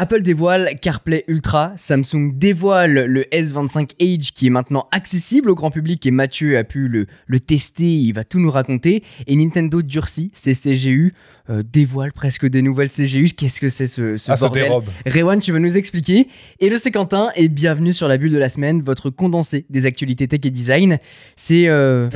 Apple dévoile CarPlay Ultra, Samsung dévoile le S25 Edge qui est maintenant accessible au grand public et Mathieu a pu le tester, il va tout nous raconter. Et Nintendo durcit ses CGU, dévoile presque des nouvelles CGU. Qu'est-ce que c'est ce bordel? Rewan, tu veux nous expliquer? Hello, c'est Quentin et bienvenue sur la bulle de la semaine, votre condensé des actualités tech et design. C'est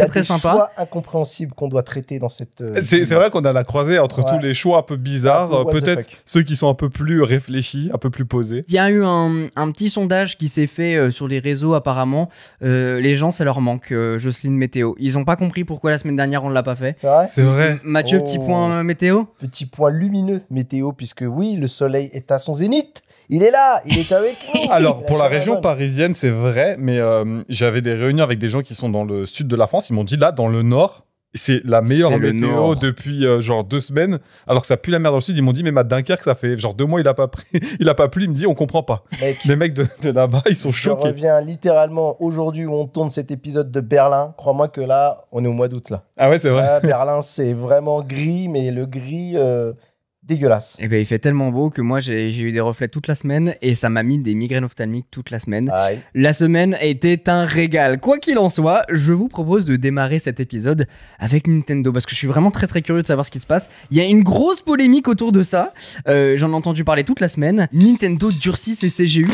très sympa. Il y a des choix incompréhensibles qu'on doit traiter dans cette... C'est vrai qu'on a la croisée entre tous les choix un peu bizarres, peut-être ceux qui sont un peu plus réfléchis, un peu plus posés. Il y a eu un petit sondage qui s'est fait sur les réseaux apparemment. Les gens, ça leur manque, Jocelyne Météo. Ils n'ont pas compris pourquoi la semaine dernière on ne l'a pas fait. C'est vrai? C'est vrai. Mathieu, petit point météo? Petit point lumineux météo, puisque oui, le soleil est à son zénith. Il est là, il est avec nous. Alors, pour la région parisienne, c'est vrai, mais j'avais des réunions avec des gens qui sont dans le sud de la France. Ils m'ont dit là, dans le nord, c'est la meilleure météo depuis genre 2 semaines. Alors que ça pue la merde dans le sud. Ils m'ont dit, mais Dunkerque, ça fait genre 2 mois, il a pas plu. Il me dit, on comprend pas. Les mecs de là-bas, ils sont choqués. Je reviens littéralement aujourd'hui où on tourne cet épisode de Berlin. Crois-moi que là, on est au mois d'août là. Ah ouais, c'est vrai. Berlin, c'est vraiment gris, mais le gris... dégueulasse. Et ben il fait tellement beau que moi j'ai eu des reflets toute la semaine et ça m'a mis des migraines ophtalmiques toute la semaine. Aïe. La semaine était un régal. Quoi qu'il en soit, je vous propose de démarrer cet épisode avec Nintendo parce que je suis vraiment très très curieux de savoir ce qui se passe. Il y a une grosse polémique autour de ça. J'en ai entendu parler toute la semaine. Nintendo durcit ses CGU.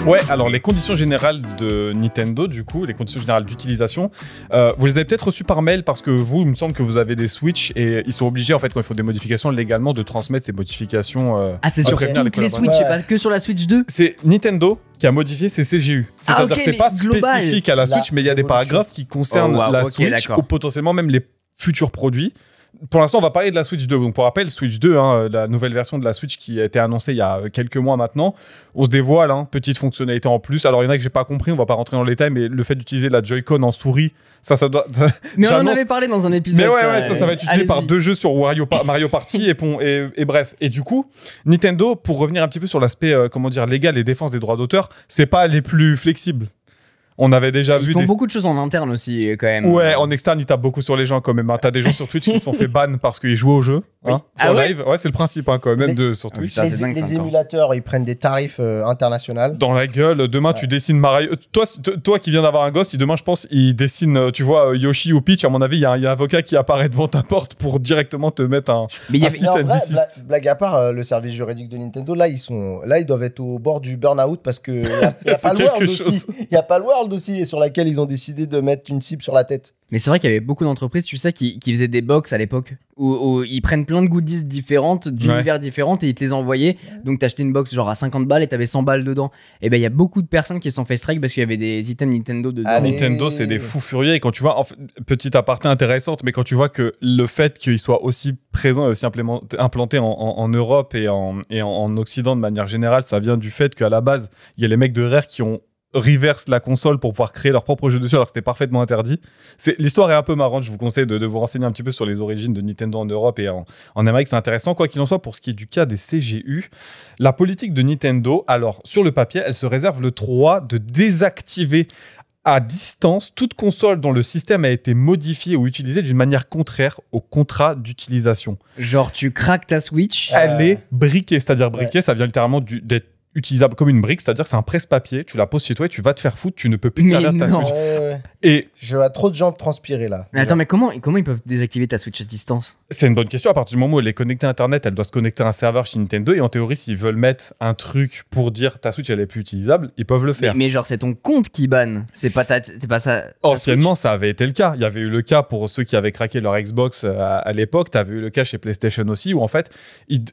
Ouais, alors les conditions générales de Nintendo, du coup, les conditions générales d'utilisation, vous les avez peut-être reçues par mail parce que vous, il me semble que vous avez des Switch et ils sont obligés, en fait, quand il faut des modifications légalement, de transmettre ces modifications. C'est sur toutes les Switch, c'est pas que sur la Switch 2? C'est Nintendo qui a modifié ses CGU. C'est-à-dire que c'est pas spécifique à la Switch, mais il y a des paragraphes qui concernent la Switch ou potentiellement même les futurs produits. Pour l'instant, on va parler de la Switch 2. Donc, pour rappel, Switch 2, la nouvelle version de la Switch qui a été annoncée il y a quelques mois maintenant, on se dévoile, petite fonctionnalité en plus. Alors, il y en a que j'ai pas compris, on va pas rentrer dans le détail, mais le fait d'utiliser la Joy-Con en souris, ça doit... Mais on en avait parlé dans un épisode. Mais ça va être utilisé par 2 jeux sur Mario Party et bref. Et du coup, Nintendo, pour revenir un petit peu sur l'aspect, légal et défense des droits d'auteur, c'est pas les plus flexibles. On avait déjà vu. Ils font beaucoup de choses en interne aussi, quand même. Ouais, en externe, ils tapent beaucoup sur les gens quand même. T'as des gens sur Twitch qui se sont fait ban parce qu'ils jouent au jeu. Sur live. Ouais, c'est le principe quand même sur Twitch. Les émulateurs, ils prennent des tarifs internationaux. Dans la gueule. Demain, tu dessines Mario. Toi qui viens d'avoir un gosse, si demain, je pense, il dessine, tu vois, Yoshi ou Peach, à mon avis, il y a un avocat qui apparaît devant ta porte pour directement te mettre un 6 à 10. Blague à part, le service juridique de Nintendo, là, ils doivent être au bord du burn-out parce que il y a pas le World aussi sur laquelle ils ont décidé de mettre une cible sur la tête. Mais c'est vrai qu'il y avait beaucoup d'entreprises, tu sais, qui faisaient des box à l'époque où ils prennent plein de goodies différentes, d'univers différents et ils te les envoyaient. Donc t'achetais une box genre à 50 balles et t'avais 100 balles dedans. Et ben il y a beaucoup de personnes qui se sont fait strike parce qu'il y avait des items Nintendo dedans. Nintendo, c'est des fous furieux. Et quand tu vois, petite aparté intéressante, mais quand tu vois que le fait qu'il soit aussi présent et aussi implanté en Europe et en Occident de manière générale, ça vient du fait qu'à la base, il y a les mecs de Rare qui ont reverse la console pour pouvoir créer leur propre jeu dessus alors que c'était parfaitement interdit. L'histoire est un peu marrante, je vous conseille de vous renseigner un petit peu sur les origines de Nintendo en Europe et en Amérique, c'est intéressant. Quoi qu'il en soit, pour ce qui est du cas des CGU, la politique de Nintendo, alors sur le papier, elle se réserve le droit de désactiver à distance toute console dont le système a été modifié ou utilisé d'une manière contraire au contrat d'utilisation. Genre tu craques ta Switch. Elle est briquée, c'est-à-dire briquée, ça vient littéralement d'être utilisable comme une brique, c'est-à-dire c'est un presse-papier, tu la poses chez toi et tu vas te faire foutre, tu ne peux plus te servir de ta Switch. Et je vois trop de gens transpirer là. Mais attends, mais comment ils peuvent désactiver ta Switch à distance? C'est une bonne question. À partir du moment où elle est connectée à Internet, elle doit se connecter à un serveur chez Nintendo et en théorie, s'ils veulent mettre un truc pour dire ta Switch elle est plus utilisable, ils peuvent le faire. Mais genre c'est ton compte qui banne, c'est pas ça. Anciennement, ça avait été le cas. Il y avait eu le cas pour ceux qui avaient craqué leur Xbox à l'époque. Tu avais eu le cas chez PlayStation aussi où en fait,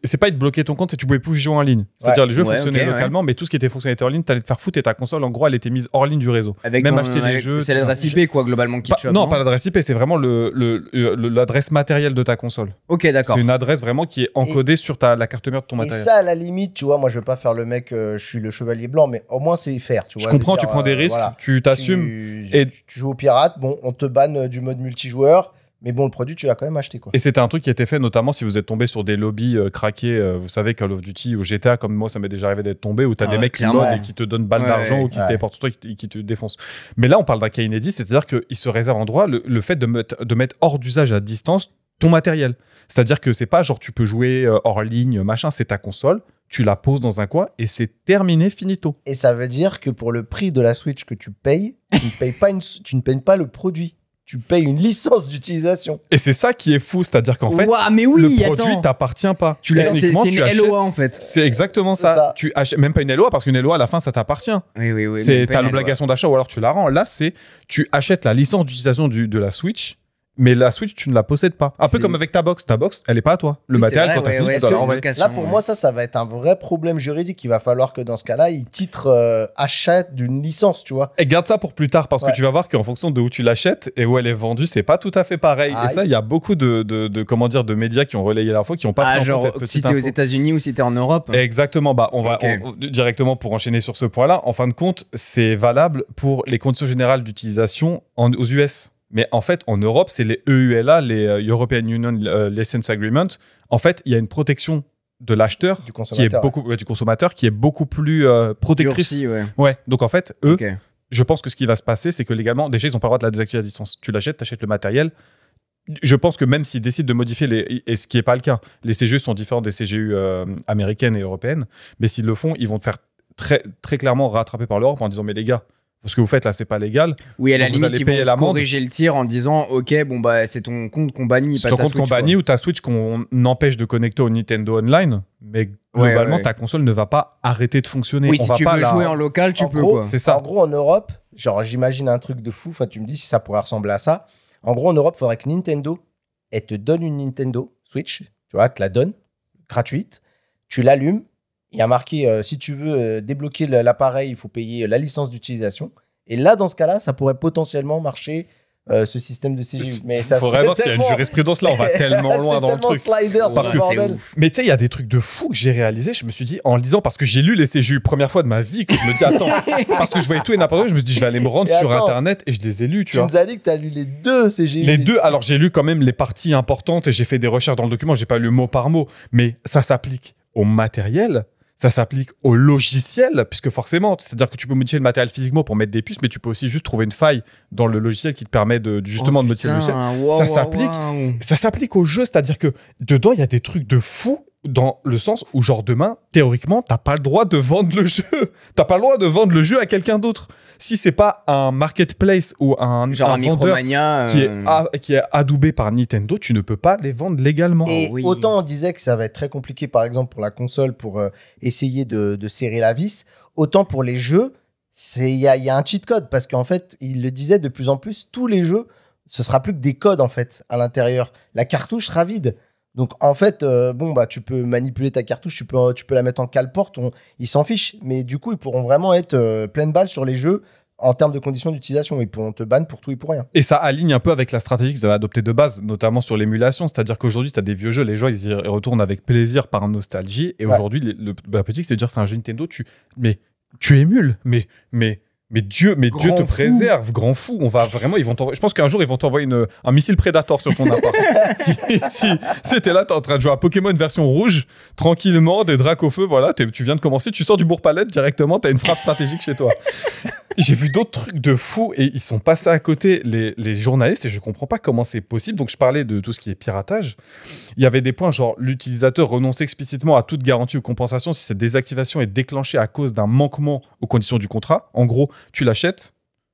c'est pas ils te bloquaient ton compte, c'est que tu pouvais plus jouer en ligne. C'est-à-dire les jeux fonctionnaient localement, mais tout ce qui était fonctionnalité en ligne, t'allais te faire foutre et ta console, en gros, elle était mise hors ligne du réseau. Même acheter des jeux. C'est l'adresse IP quoi globalement qui te chope. Non, pas l'adresse IP, c'est vraiment l'adresse matérielle de ta console. Ok, d'accord. C'est une adresse vraiment qui est encodée sur la carte mère de ton matériel. Et ça, à la limite, tu vois, moi je vais pas faire le mec, je suis le chevalier blanc, mais au moins c'est faire, tu vois. Je comprends, tu prends des risques, tu t'assumes. Tu joues au pirate, bon, on te banne du mode multijoueur. Mais bon, le produit, tu l'as quand même acheté, quoi. Et c'était un truc qui était fait notamment si vous êtes tombé sur des lobbies craqués, vous savez, Call of Duty ou GTA, comme moi, ça m'est déjà arrivé d'être tombé, où t'as des mecs qui clairement. loadent et qui te donnent balle d'argent ou qui se téléportent sur toi et qui te défoncent. Mais là, on parle d'un cas inédit, c'est-à-dire qu'il se réserve en droit le fait de mettre hors d'usage à distance ton matériel. C'est-à-dire que c'est pas genre tu peux jouer hors ligne, machin, c'est ta console, tu la poses dans un coin et c'est terminé, finito. Et ça veut dire que pour le prix de la Switch que tu payes, tu ne payes pas le produit. Tu payes une licence d'utilisation. Et c'est ça qui est fou, c'est-à-dire qu'en fait, mais oui, le produit t'appartient pas. C'est une LOA en fait. C'est exactement ça. Tu achètes même pas une LOA parce qu'une LOA à la fin ça t'appartient. Oui. T'as l'obligation d'achat ou alors tu la rends. Là, tu achètes la licence d'utilisation de la Switch. Mais la Switch, tu ne la possèdes pas. Un peu comme avec ta box. Ta box, elle n'est pas à toi. Le matériel, quand t'as fini, tu dois la renvoyer. Là, pour moi, ça va être un vrai problème juridique. Il va falloir que dans ce cas-là, ils titrent achat d'une licence, tu vois. Et garde ça pour plus tard, parce que tu vas voir qu'en fonction de où tu l'achètes et où elle est vendue, c'est pas tout à fait pareil. Et ça, il y a beaucoup de médias qui ont relayé l'info, qui n'ont pas pris en compte cette petite info. Si t'es aux États-Unis ou si t'es en Europe. Exactement. Bah, on va directement pour enchaîner sur ce point-là. En fin de compte, c'est valable pour les conditions générales d'utilisation aux US. Mais en fait, en Europe, c'est les EULA, les European Union License Agreement. En fait, il y a une protection de l'acheteur, du consommateur, qui est beaucoup plus protectrice. Ouais. Donc en fait, eux, je pense que ce qui va se passer, c'est que légalement, déjà, ils n'ont pas le droit de la désactiver à distance. Tu l'achètes, tu achètes le matériel. Je pense que même s'ils décident de modifier, et ce qui n'est pas le cas, les CGU sont différents des CGU américaines et européennes, mais s'ils le font, ils vont te faire très, très clairement rattraper par l'Europe en disant, mais les gars, ce que vous faites là, c'est pas légal. Oui, à la limite, ils vont corriger le tir en disant ok, bon bah c'est ton compte qu'on bannit. C'est ton compte qu'on bannit ou ta Switch qu'on empêche de connecter au Nintendo Online. Mais globalement, ta console ne va pas arrêter de fonctionner. Oui, si tu veux jouer en local, tu peux. C'est ça. En gros, en Europe, genre j'imagine un truc de fou. Enfin, tu me dis si ça pourrait ressembler à ça. En gros, en Europe, il faudrait que Nintendo, elle te donne une Nintendo Switch. Tu vois, te la donne gratuite. Tu l'allumes. Il y a marqué, si tu veux débloquer l'appareil, il faut payer la licence d'utilisation. Et là, dans ce cas-là, ça pourrait potentiellement marcher, ce système de CGU. Mais ça faudrait voir s'il y a une jurisprudence là, on va tellement loin dans le truc. Slider, parce que bordel. Mais tu sais, il y a des trucs de fou que j'ai réalisé. Je me suis dit, en lisant, parce que j'ai lu les CGU première fois de ma vie, que je me dis, attends, parce que je voyais tout et n'importe quoi, je me suis dit, je vais aller me rendre sur Internet et je les ai lus, tu vois. Tu nous as dit que tu as lu les deux CGU. Les deux, alors j'ai lu quand même les parties importantes et j'ai fait des recherches dans le document, j'ai pas lu mot par mot, mais ça s'applique au matériel. Ça s'applique au logiciel, puisque forcément, c'est-à-dire que tu peux modifier le matériel physiquement pour mettre des puces, mais tu peux aussi juste trouver une faille dans le logiciel qui te permet de modifier le logiciel. Ça s'applique au jeu, c'est-à-dire que dedans, il y a des trucs de fou dans le sens où, genre, demain, théoriquement, t'as pas le droit de vendre le jeu. T'as pas le droit de vendre le jeu à quelqu'un d'autre. Si c'est pas un marketplace ou un vendeur qui est adoubé par Nintendo, tu ne peux pas les vendre légalement. Et autant on disait que ça va être très compliqué, par exemple, pour la console, pour essayer de serrer la vis, autant pour les jeux, il y a un cheat code, parce qu'en fait, il le disait de plus en plus, tous les jeux, ce sera plus que des codes, en fait, à l'intérieur. La cartouche sera vide. Donc en fait, tu peux manipuler ta cartouche, tu peux la mettre en cale-porte, ils s'en fichent. Mais du coup, ils pourront vraiment être pleine balle sur les jeux en termes de conditions d'utilisation. Ils pourront te ban pour tout et pour rien. Et ça aligne un peu avec la stratégie qu'ils avaient adoptée de base, notamment sur l'émulation. C'est-à-dire qu'aujourd'hui, tu as des vieux jeux, les gens, ils y retournent avec plaisir par nostalgie. Et aujourd'hui, la politique, c'est de dire c'est un jeu Nintendo, tu émules, mais Dieu te préserve, grand fou. Je pense qu'un jour, ils vont t'envoyer un missile Predator sur ton appart. si t'es là, t'es en train de jouer à Pokémon version rouge, tranquillement, des dracs au feu, voilà, tu viens de commencer, tu sors du bourg-palette directement, t'as une frappe stratégique chez toi. J'ai vu d'autres trucs de fou et ils sont passés à côté, les journalistes, et je comprends pas comment c'est possible. Donc, je parlais de tout ce qui est piratage. Il y avait des points genre l'utilisateur renonce explicitement à toute garantie ou compensation si cette désactivation est déclenchée à cause d'un manquement aux conditions du contrat. En gros, tu l'achètes,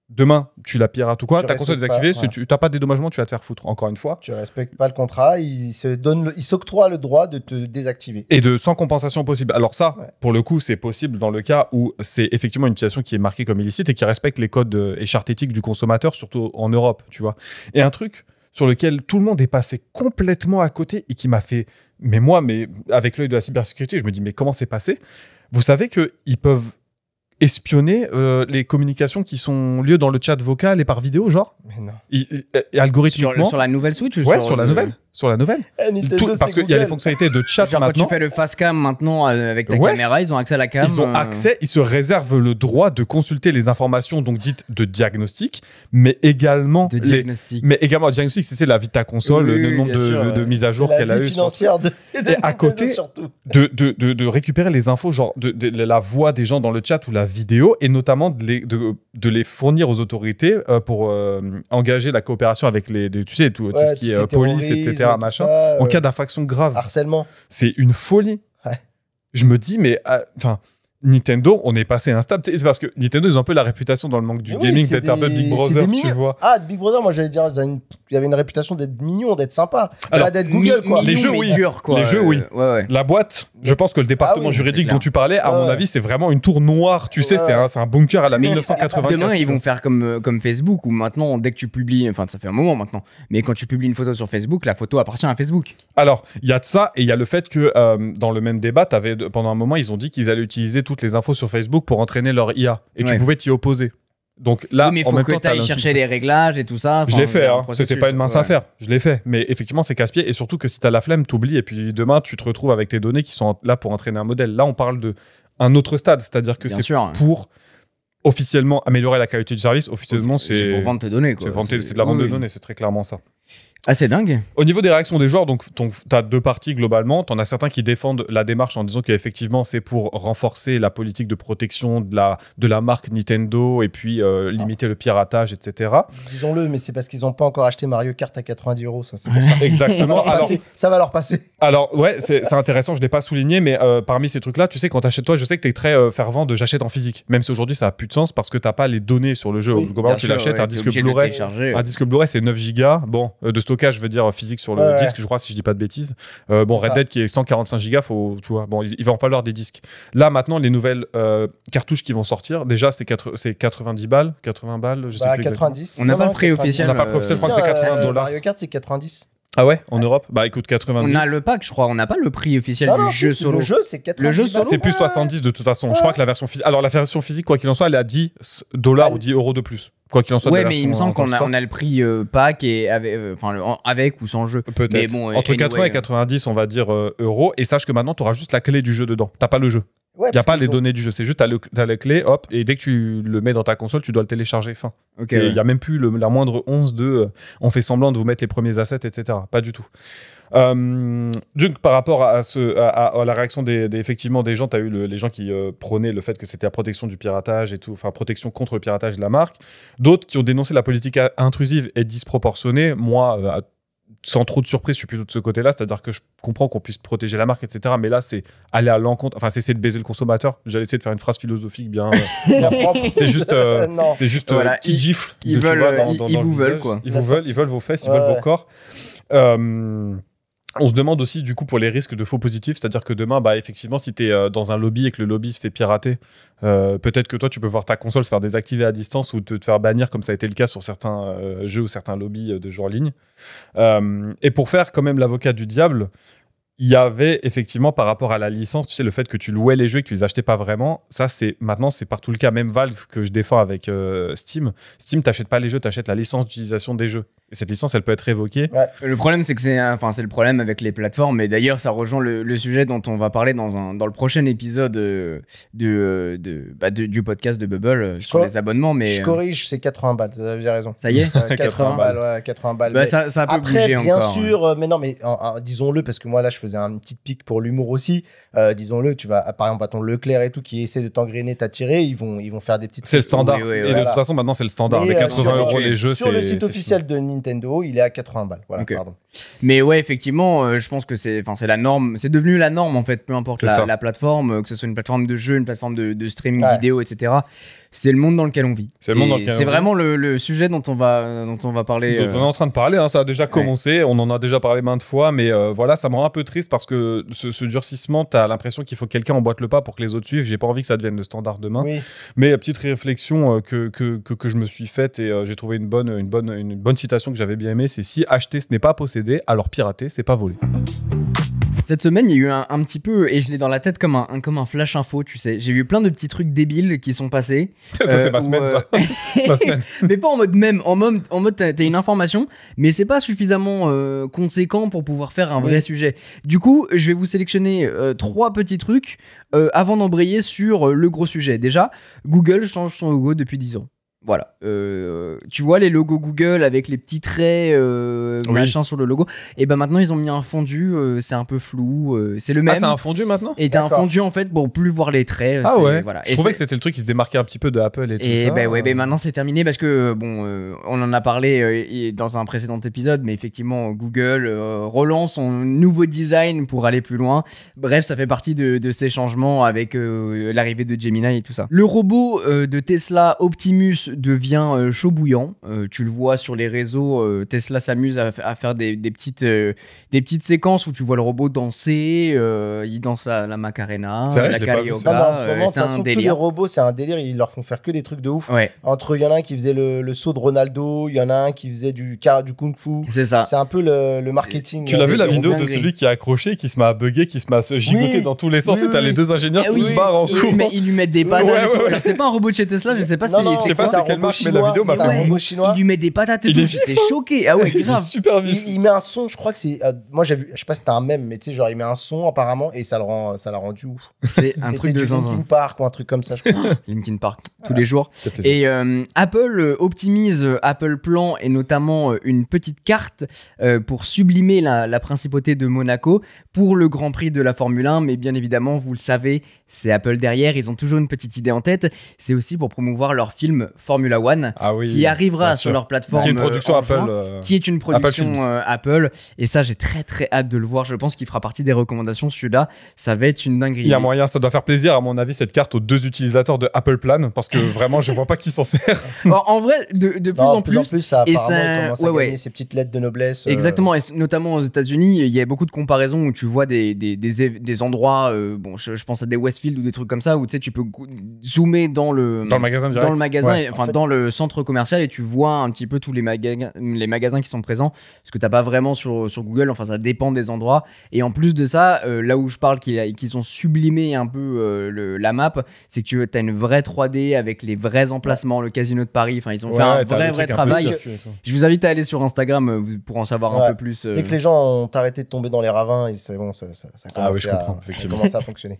demain, tu la pirates ou quoi, ta console est désactivée, tu n'as pas de dédommagement, tu vas te faire foutre, encore une fois. Tu respectes pas le contrat, il s'octroie le droit de te désactiver. Et sans compensation possible. Alors ça, pour le coup, c'est possible dans le cas où c'est effectivement une utilisation qui est marquée comme illicite et qui respecte les codes et chartes éthiques du consommateur, surtout en Europe, tu vois. Et un truc sur lequel tout le monde est passé complètement à côté et qui m'a fait... Mais avec l'œil de la cybersécurité, je me dis, mais comment c'est passé ? Vous savez qu'ils peuvent espionner les communications qui sont lieu dans le chat vocal et par vidéo, genre. Mais non. Et algorithmiquement. Sur la nouvelle Switch ou sur la nouvelle. sur la nouvelle. Nintendo, Parce qu'il y a les fonctionnalités de chat Genre maintenant. quand tu fais le fast cam maintenant avec ta Ouais. caméra, ils ont accès à la cam. Ils ont accès, ils se réservent le droit de consulter les informations donc dites de diagnostic, mais également de diagnostic. mais également diagnostic, c'est la vie de ta console, Oui, le nombre bien sûr, de mises à jour C'est qu'elle la a vie eu. financière de Et à Nintendo, côté, surtout. de récupérer les infos, genre de la voix des gens dans le chat ou la vidéo, et notamment de les fournir aux autorités pour engager la coopération avec tu sais, tout ce qui est police, etc., terrorisme, machin, tout ça, en cas d'infraction grave. harcèlement. C'est une folie. Ouais. Je me dis, mais enfin, Nintendo, on est passé à un stade. C'est parce que Nintendo, ils ont un peu la réputation dans le monde du Oui, gaming c'est d'être un peu des- Big c'est Brother, des tu mignons. vois. Ah, Big Brother, moi j'allais dire, il y avait une réputation d'être mignon, d'être sympa. Alors, Pas d'être Google, quoi. Les jeux, mais oui. dur, quoi. Les jeux, oui. Ouais. La boîte, je pense que le département Ah oui, juridique c'est clair. dont tu parlais, à Ouais. mon avis, c'est vraiment une tour noire. Tu sais, Ouais. c'est un bunker à la Mais 1984. Demain, ils tu vont vois. faire comme Facebook, où maintenant, dès que tu publies, enfin, ça fait un moment maintenant, mais quand tu publies une photo sur Facebook, la photo appartient à Facebook. Alors, il y a de ça, et il y a le fait que dans le même débat, pendant un moment, ils ont dit qu'ils allaient utiliser toutes les infos sur Facebook pour entraîner leur IA, et tu Ouais. pouvais t'y opposer. Donc là, Oui, mais il en faut même que temps, tu ailles chercher les réglages et tout ça. Je Enfin, l'ai fait, il y a un hein. processus. C'était pas une mince Ouais. affaire. Je l'ai fait. Mais effectivement, c'est casse-pied. Et surtout que si t'as la flemme, t'oublies. Et puis demain, tu te retrouves avec tes données qui sont là pour entraîner un modèle. Là, on parle d'un autre stade. C'est-à-dire que Bien c'est sûr. pour officiellement améliorer la qualité du service. Officieusement, c'est pour vendre tes données, quoi. c'est de la vente Oui, de oui. données. C'est très clairement ça. Ah, c'est dingue. Au niveau des réactions des joueurs, donc t'as deux parties globalement. T'en as certains qui défendent la démarche en disant qu'effectivement c'est pour renforcer la politique de protection de la marque Nintendo et puis limiter le piratage, etc. Disons-le, mais c'est parce qu'ils n'ont pas encore acheté Mario Kart à 90 €, ça, c'est pour ça. Exactement. Alors, Ça va leur passer. Alors ouais, c'est intéressant, je l'ai pas souligné, mais parmi ces trucs-là, tu sais, quand t'achètes toi, je sais que t'es très fervent de j'achète en physique, même si aujourd'hui ça a plus de sens parce que t'as pas les données sur le jeu. Oui, Globalement, tu l'achètes, un disque Blu-ray. Un disque Blu-ray, c'est 9 gigas. Bon, de stockage, je veux dire physique sur le Ouais. disque, je crois, si je dis pas de bêtises. Bon, C'est Red ça. Dead qui est 145 gigas, tu vois, bon, il va en falloir des disques. Là, maintenant, les nouvelles cartouches qui vont sortir, déjà, c'est 90 balles, 80 balles, je sais Bah, plus exactement. 90. On n'a Non, pas non, le prix 90. officiel. On n'a pas le prix officiel, je crois que c'est 80 $. Mario Kart, c'est 90. Ah ouais, en Europe? Bah écoute, 90. On a le pack, je crois. On n'a pas le prix officiel Non, non, du jeu si, solo. Le jeu, c'est 90. Le jeu solo, C'est plus 70 de toute façon. Je crois que la version physique. Alors la version physique, quoi qu'il en soit, elle est à 10 $ ou 10 € de plus. Quoi qu'il en soit. de Ouais, la mais il me version semble qu'on a, sport. on a le prix pack et avec ou sans jeu. Peut-être. Mais bon, Entre anyway, 80 et 90, on va dire euros. Et sache que maintenant, tu auras juste la clé du jeu dedans. T'as pas le jeu. Ouais, Il n'y a parce pas qu'ils les ont- données du jeu. C'est juste, t'as la clé, hop. Et dès que tu le mets dans ta console, tu dois le télécharger. Fin. Ok, Il ouais. n'y a même plus la moindre once de on fait semblant de vous mettre les premiers assets, etc. Pas du tout. Donc, par rapport à la réaction effectivement des gens, tu as eu les gens qui prônaient le fait que c'était la protection du piratage et tout, enfin protection contre le piratage de la marque. D'autres qui ont dénoncé la politique intrusive et disproportionnée. Moi, sans trop de surprise, je suis plutôt de ce côté-là, c'est-à-dire que je comprends qu'on puisse protéger la marque, etc. Mais là, c'est aller à l'encontre, enfin, c'est essayer de baiser le consommateur. J'allais essayer de faire une phrase philosophique bien propre. C'est juste, Non. c'est juste Voilà, petite gifle. ils tu veulent, vois, ils le vous veulent, visage. quoi. Ils La vous veulent, sortie. ils veulent vos fesses, ils Ouais, veulent ouais. vos corps. On se demande aussi du coup pour les risques de faux positifs, c'est-à-dire que demain, bah, effectivement, si tu es dans un lobby et que le lobby se fait pirater, peut-être que toi tu peux voir ta console se faire désactiver à distance ou te faire bannir comme ça a été le cas sur certains jeux ou certains lobbies de jeux en ligne. Et pour faire quand même l'avocat du diable, il y avait effectivement par rapport à la licence, tu sais, le fait que tu louais les jeux et que tu les achetais pas vraiment, ça maintenant c'est partout le cas, même Valve que je défends avec Steam. Steam, t'achètes pas les jeux, t'achètes la licence d'utilisation des jeux. Et cette licence, elle peut être révoquée. Le problème, c'est que c'est le problème avec les plateformes. Et d'ailleurs, ça rejoint le sujet dont on va parler dans le prochain épisode du podcast de Bubble sur les abonnements. Mais Je corrige, c'est 80 balles, vous avez raison. ça y est. 80 balles, ouais, 80 balles. Bah, mais ça peut après, bouger bien encore. sûr, mais non, mais disons-le, parce que moi là, je faisais une petite pique pour l'humour aussi. Disons-le, tu vas, par exemple, à ton Leclerc et tout, qui essaie de t'engrainer, t'attirer, ils vont faire des petites. C'est le standard. Oui, oui, Et voilà. de toute façon, maintenant, c'est le standard. Mais, Les 80 sur- € les jeux, Sur le c'est site officiel de Nintendo, il est à 80 balles. Voilà, Ok. pardon. Mais ouais, effectivement, je pense que c'est la norme. C'est devenu la norme en fait, peu importe C'est ça. la plateforme, que ce soit une plateforme de jeu, une plateforme de streaming Ouais. vidéo, etc. C'est le monde dans lequel on vit. C'est le monde Et dans lequel on c'est vit. vraiment le sujet dont on va parler. On est en train de parler, hein, ça a déjà commencé, on en a déjà parlé maintes fois, mais voilà, ça me rend un peu triste parce que ce durcissement, t'as l'impression qu'il faut que quelqu'un emboîte le pas pour que les autres suivent. J'ai pas envie que ça devienne le standard demain. Oui. Mais petite réflexion que je me suis faite et j'ai trouvé une bonne citation que j'avais bien aimée, c'est si acheter ce n'est pas posséder, alors pirater c'est pas voler. Cette semaine, il y a eu un petit peu, et je l'ai dans la tête comme un flash info, tu sais. J'ai vu plein de petits trucs débiles qui sont passés. Ça, c'est ma semaine, ça. Ma semaine. Mais pas en mode mème, en mode t'as une information, mais c'est pas suffisamment conséquent pour pouvoir faire un vrai sujet. Du coup, je vais vous sélectionner 3 petits trucs avant d'embrayer sur le gros sujet. Déjà, Google change son logo depuis 10 ans. Voilà, tu vois les logos Google avec les petits traits machin sur le logo, et ben maintenant ils ont mis un fondu, c'est un peu flou, c'est le même. Ah, c'est un fondu maintenant. Et t'as un fondu en fait pour plus voir les traits. Ah ouais. Voilà. Je trouvais que c'était le truc qui se démarquait un petit peu de Apple et tout ça. Et ben ouais, maintenant c'est terminé parce que bon, on en a parlé dans un précédent épisode, mais effectivement Google relance son nouveau design pour aller plus loin. Bref, ça fait partie de ces changements avec l'arrivée de Gemini et tout ça. Le robot de Tesla Optimus devient chaud bouillant. Tu le vois sur les réseaux. Tesla s'amuse à faire des petites séquences où tu vois le robot danser. Il danse la Macarena, C'est vrai, la je l'ai pas vu, Kali ça. Non, mais en ce Yoga. moment, de toute C'est un façon, tous les délire. robots, c'est un délire. Ils leur font faire que des trucs de ouf. Ouais, Il y en a un qui faisait le saut de Ronaldo, il y en a un qui faisait du kung-fu. c'est ça. C'est un peu le marketing. Tu l'as vu la C'est vidéo de dinguerie. celui qui a accroché, qui se met à bugger, qui se met à se gigoter Oui. dans tous les sens, Oui, et t'as oui, les oui. deux ingénieurs Eh qui oui, se barrent en courant. ils lui mettent des patates. Ouais, et tout. ouais. Alors c'est pas un robot de chez Tesla, je sais pas Non, si. non, Je sais pas c'est c'est un quelle robot marque, mais la chinois, vidéo m'a c'est un fait robot chinois. Il lui met des patates et Il tout. est J'étais vif, hein. choqué. Ah ouais, Il est grave. super vif. Il met un son, je crois que c'est. Moi, j'ai vu, je sais pas si c'était un mème, mais tu sais, genre, il met un son apparemment et ça l'a rendu ouf. C'est un C'était truc de du zinzin. Linkin Park ou un truc comme ça, je crois. Linkin Park, tous les jours. Ça fait plaisir. Et Apple optimise Apple Plan et notamment une petite carte pour sublimer la principauté de Monaco pour le Grand Prix de la Formule 1. Mais bien évidemment, vous le savez, c'est Apple derrière. Ils ont toujours une petite idée en tête. C'est aussi pour promouvoir leur film Formula One Ah oui, qui arrivera bien sur sûr. leur plateforme. Qui est une production en Apple. juin, qui est une production Films. Apple. Et ça, j'ai très très hâte de le voir. Je pense qu'il fera partie des recommandations. Celui-là, ça va être une dinguerie. Il y a moyen, ça doit faire plaisir, à mon avis, cette carte aux 2 utilisateurs de Apple Plan, parce que vraiment, je vois pas qui s'en sert. En vrai, de plus Non, en de plus en plus. plus, ça et apparemment ça- commence ouais, à ouais. gagner ses petites lettres de noblesse. Exactement, et notamment aux États-Unis, il y a beaucoup de comparaisons où tu vois des endroits, bon, je pense à des Westfield ou des trucs comme ça, où tu sais, tu peux zoomer dans le Magasin direct. dans le magasin, Ouais. et- enfin En fait- dans le centre commercial, et tu vois un petit peu tous les magasins qui sont présents, ce que t'as pas vraiment sur Google. Enfin, ça dépend des endroits. Et en plus de ça, là où je parle qu'ils ont sublimé un peu la map, c'est que t'as une vraie 3D avec les vrais emplacements, le casino de Paris. Enfin, ils ont fait un t'as le vrai truc un peu travail. circuit et tout. Je vous invite à aller sur Instagram pour en savoir un Ouais. peu plus. Dès que les gens ont arrêté de tomber dans les ravins, c'est bon, ça Ah oui, commence je comprends, effectivement. à fonctionner.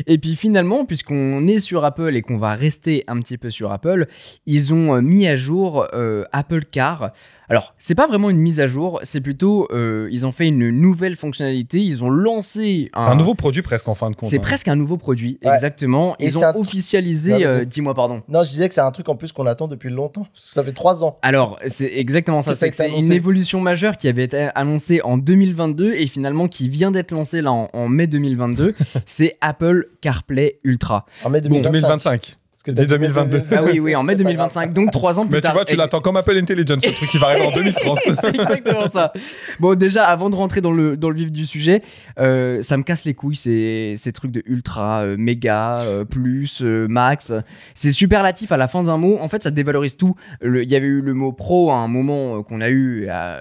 Et puis finalement, puisqu'on est sur Apple et qu'on va rester un petit peu sur Apple, ils ont mis à jour Apple Car. Alors, c'est pas vraiment une mise à jour, c'est plutôt ils ont fait une nouvelle fonctionnalité, ils ont lancé C'est un nouveau produit presque en fin de compte. C'est hein. presque un nouveau produit, Ouais. exactement. Et Ils c'est ont un officialisé, Ouais, vas-y. dis-moi pardon. Non, je disais que c'est un truc en plus qu'on attend depuis longtemps. Parce que ça fait 3 ans. Alors, c'est exactement ça. Que ça a C'est que été c'est une annoncé. évolution majeure qui avait été annoncée en 2022 et finalement qui vient d'être lancée là en mai 2022. C'est Apple CarPlay Ultra. En mai Bon, 2025. 2025. Parce que Dis t'as dit 2022. mai Ah oui, en mai C'est pas 2025. Donc 3 ans plus Mais tu tard. vois, tu l'attends comme Apple Intelligence, ce truc qui va arriver en 2030. C'est exactement ça. Bon, déjà, avant de rentrer dans le vif du sujet, ça me casse les couilles ces trucs de ultra, méga, plus, max. C'est superlatif à la fin d'un mot. En fait, ça dévalorise tout. Il y avait eu le mot pro à un moment qu'on a eu à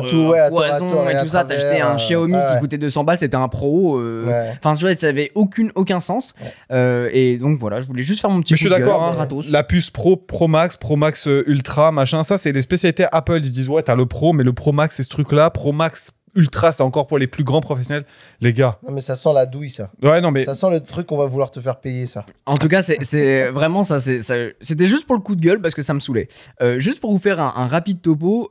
tout, ouais, à tort, foison et et à tout ça. T'as acheté travers, un Xiaomi ouais. qui coûtait 200 balles, c'était un pro. Ouais. Enfin, tu vois, ça avait aucun sens. Et donc voilà, je voulais juste faire mon petit Mais je suis coup de d'accord, gueule, hein, gratos. la puce Pro Max, Ultra, machin, ça c'est les spécialités Apple. Ils se disent, ouais, t'as le Pro, mais le Pro Max c'est ce truc-là. Pro Max Ultra, c'est encore pour les plus grands professionnels. Les gars. Non, mais ça sent la douille, ça. Ouais, non, mais Ça sent le truc qu'on va vouloir te faire payer, ça. En tout cas, c'est vraiment ça, c'était juste pour le coup de gueule parce que ça me saoulait. Juste pour vous faire un rapide topo,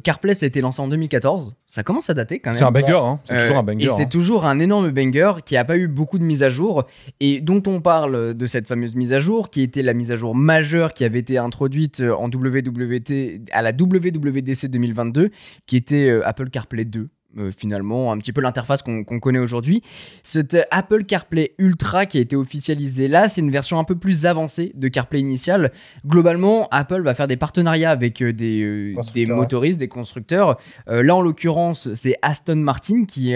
CarPlay ça a été lancé en 2014. Ça commence à dater quand même. c'est un banger, hein. C'est toujours un banger. Et c'est hein. toujours un énorme banger qui a pas eu beaucoup de mises à jour et dont on parle de cette fameuse mise à jour qui était la mise à jour majeure qui avait été introduite en à la WWDC 2022 qui était Apple CarPlay 2. Finalement, un petit peu l'interface qu'on connaît aujourd'hui. Cet Apple CarPlay Ultra qui a été officialisé là, c'est une version un peu plus avancée de CarPlay initial. Globalement, Apple va faire des partenariats avec des motoristes, des constructeurs. Là, en l'occurrence, c'est Aston Martin qui,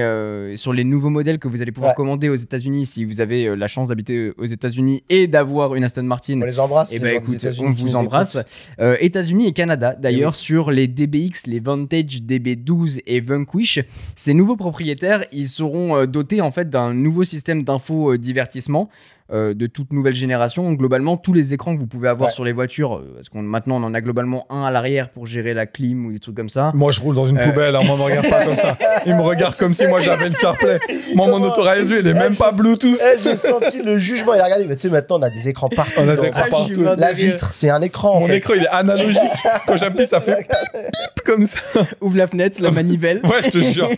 sur les nouveaux modèles que vous allez pouvoir commander aux États-Unis, si vous avez la chance d'habiter aux États-Unis et d'avoir une Aston Martin. On les embrasse. Et les bah gens des écoute, États-Unis on qui vous nous embrasse. écoutent. États-Unis et Canada, d'ailleurs, Oui. sur les DBX, les Vantage DB12 et Vanquish. Ces nouveaux propriétaires, ils seront dotés en fait d'un nouveau système d'infodivertissement de toute nouvelle génération. Donc, globalement, tous les écrans que vous pouvez avoir sur les voitures, parce qu'on maintenant on en a globalement un à l'arrière pour gérer la clim ou des trucs comme ça. Moi, je roule dans une poubelle, hein, moi, me regarde pas comme ça. Il me regarde comme si moi j'avais le CarPlay. Moi, mon autoradio, il est même pas Bluetooth. J'ai senti le jugement. Il a regardé, mais tu sais, maintenant on a des écrans partout. On a des écrans partout. La vitre, c'est un écran. Mon écran, il est analogique. Quand j'appuie, ça fait pip comme ça. Ouvre la fenêtre, la manivelle. Ouais, je te jure.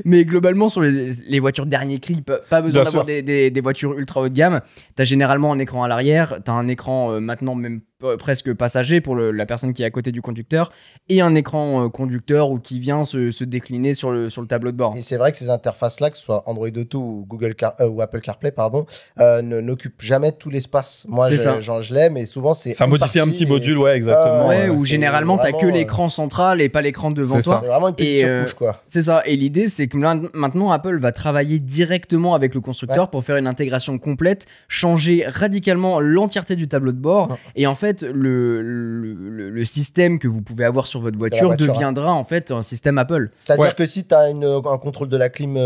Mais globalement, sur les voitures dernier cri, pas besoin d'avoir des voitures ultra haut de gamme. T'as généralement un écran à l'arrière, t'as un écran maintenant même presque passager pour la personne qui est à côté du conducteur et un écran conducteur ou qui vient se décliner sur le tableau de bord. Et c'est vrai que ces interfaces-là, que ce soit Android Auto ou ou Apple CarPlay, pardon, n'occupent jamais tout l'espace. Moi, je l'aime et souvent c'est. Ça modifie un petit module, ouais, exactement. Ouais, où généralement t'as que l'écran central et pas l'écran devant toi. C'est vraiment une petite surcouche, quoi. C'est ça. Et l'idée, c'est que maintenant Apple va travailler directement avec le constructeur pour faire une intégration complète, changer radicalement l'entièreté du tableau de bord. Et en fait, le système que vous pouvez avoir sur votre voiture deviendra en fait un système Apple. C'est-à-dire que si tu as un contrôle de la clim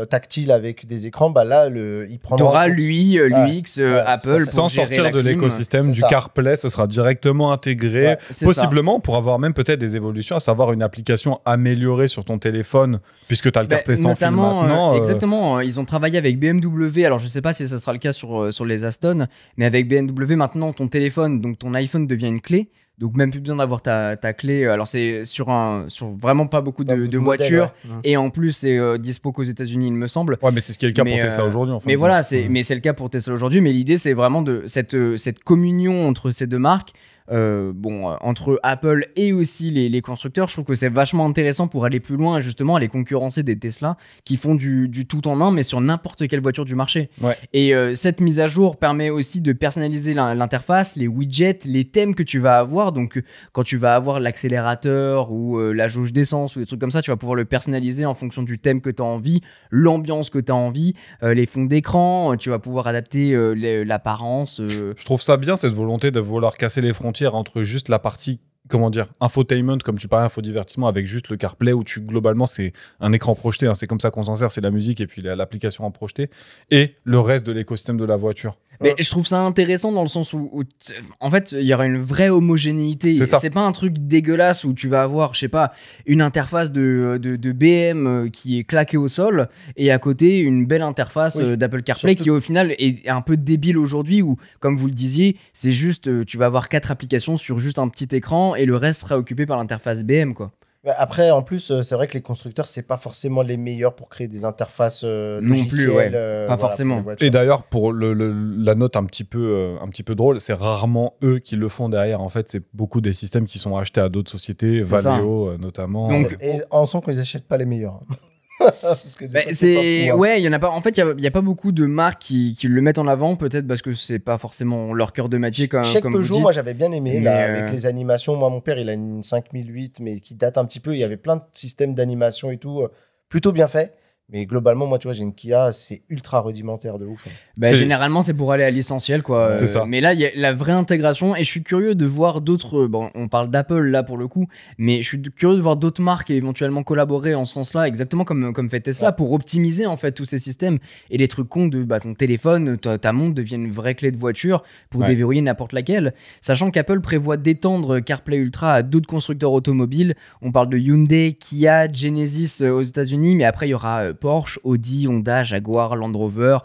tactile avec des écrans, bah là, il prendra. Tu auras l'UX Apple sans pour gérer sortir la de clim. l'écosystème du CarPlay, ce sera directement intégré, possiblement pour avoir même peut-être des évolutions, à savoir une application améliorée sur ton téléphone, puisque tu as le CarPlay sans fil maintenant. Exactement, ils ont travaillé avec BMW, alors je sais pas si ça sera le cas sur les Aston, mais avec BMW maintenant ton téléphone, donc ton iPhone devient une clé. Donc même plus besoin d'avoir ta clé. Alors c'est sur vraiment pas beaucoup de voitures et en plus c'est dispo qu'aux États-Unis il me semble. Ouais, mais c'est ce qui est le cas pour Tesla aujourd'hui. Mais voilà, mais c'est le cas pour Tesla aujourd'hui. Mais l'idée c'est vraiment de cette communion entre ces deux marques. Entre Apple et aussi les constructeurs, je trouve que c'est vachement intéressant pour aller plus loin et justement aller concurrencer des Tesla qui font du tout en un mais sur n'importe quelle voiture du marché. Et cette mise à jour permet aussi de personnaliser l'interface, les widgets, les thèmes que tu vas avoir. Donc quand tu vas avoir l'accélérateur ou la jauge d'essence ou des trucs comme ça, tu vas pouvoir le personnaliser en fonction du thème que tu as envie, l'ambiance que tu as envie, les fonds d'écran, tu vas pouvoir adapter l'apparence. Je trouve ça bien cette volonté de vouloir casser les frontières entre juste la partie infotainment, comme tu parlais, infodivertissement avec juste le CarPlay où globalement c'est un écran projeté, hein, c'est comme ça qu'on s'en sert, c'est la musique et puis l'application en projeté, et le reste de l'écosystème de la voiture. Mais je trouve ça intéressant dans le sens où en fait il y aura une vraie homogénéité. C'est pas un truc dégueulasse où tu vas avoir, je sais pas, une interface de BM qui est claquée au sol et à côté une belle interface d'Apple CarPlay qui au final est un peu débile aujourd'hui, où comme vous le disiez, c'est juste tu vas avoir 4 applications sur juste un petit écran et le reste sera occupé par l'interface BM, quoi. Après, en plus, c'est vrai que les constructeurs, c'est pas forcément les meilleurs pour créer des interfaces logicielles. Pas forcément. Pour et d'ailleurs, pour la note un petit peu drôle, c'est rarement eux qui le font derrière. En fait, c'est beaucoup des systèmes qui sont achetés à d'autres sociétés, Valeo notamment. Donc, et on sent qu'ils n'achètent pas les meilleurs. Parce que il y en a pas. En fait, il y a pas beaucoup de marques qui le mettent en avant, peut-être parce que c'est pas forcément leur cœur de métier comme Peugeot, moi j'avais bien aimé avec les animations. Moi, mon père, il a une 5008, mais qui date un petit peu. Il y avait plein de systèmes d'animation et tout, plutôt bien fait. Mais globalement, moi, tu vois, j'ai une Kia, c'est ultra rudimentaire de ouf. Généralement, c'est pour aller à l'essentiel, quoi. C'est ça. Mais là, il y a la vraie intégration. Et je suis curieux de voir d'autres. Bon, on parle d'Apple là pour le coup, mais je suis curieux de voir d'autres marques éventuellement collaborer en ce sens-là, exactement comme fait Tesla, pour optimiser en fait tous ces systèmes. Et les trucs cons de ton téléphone, ta montre devient une vraie clé de voiture pour déverrouiller n'importe laquelle. Sachant qu'Apple prévoit d'étendre CarPlay Ultra à d'autres constructeurs automobiles. On parle de Hyundai, Kia, Genesis aux États-Unis, mais après il y aura Porsche, Audi, Honda, Jaguar, Land Rover.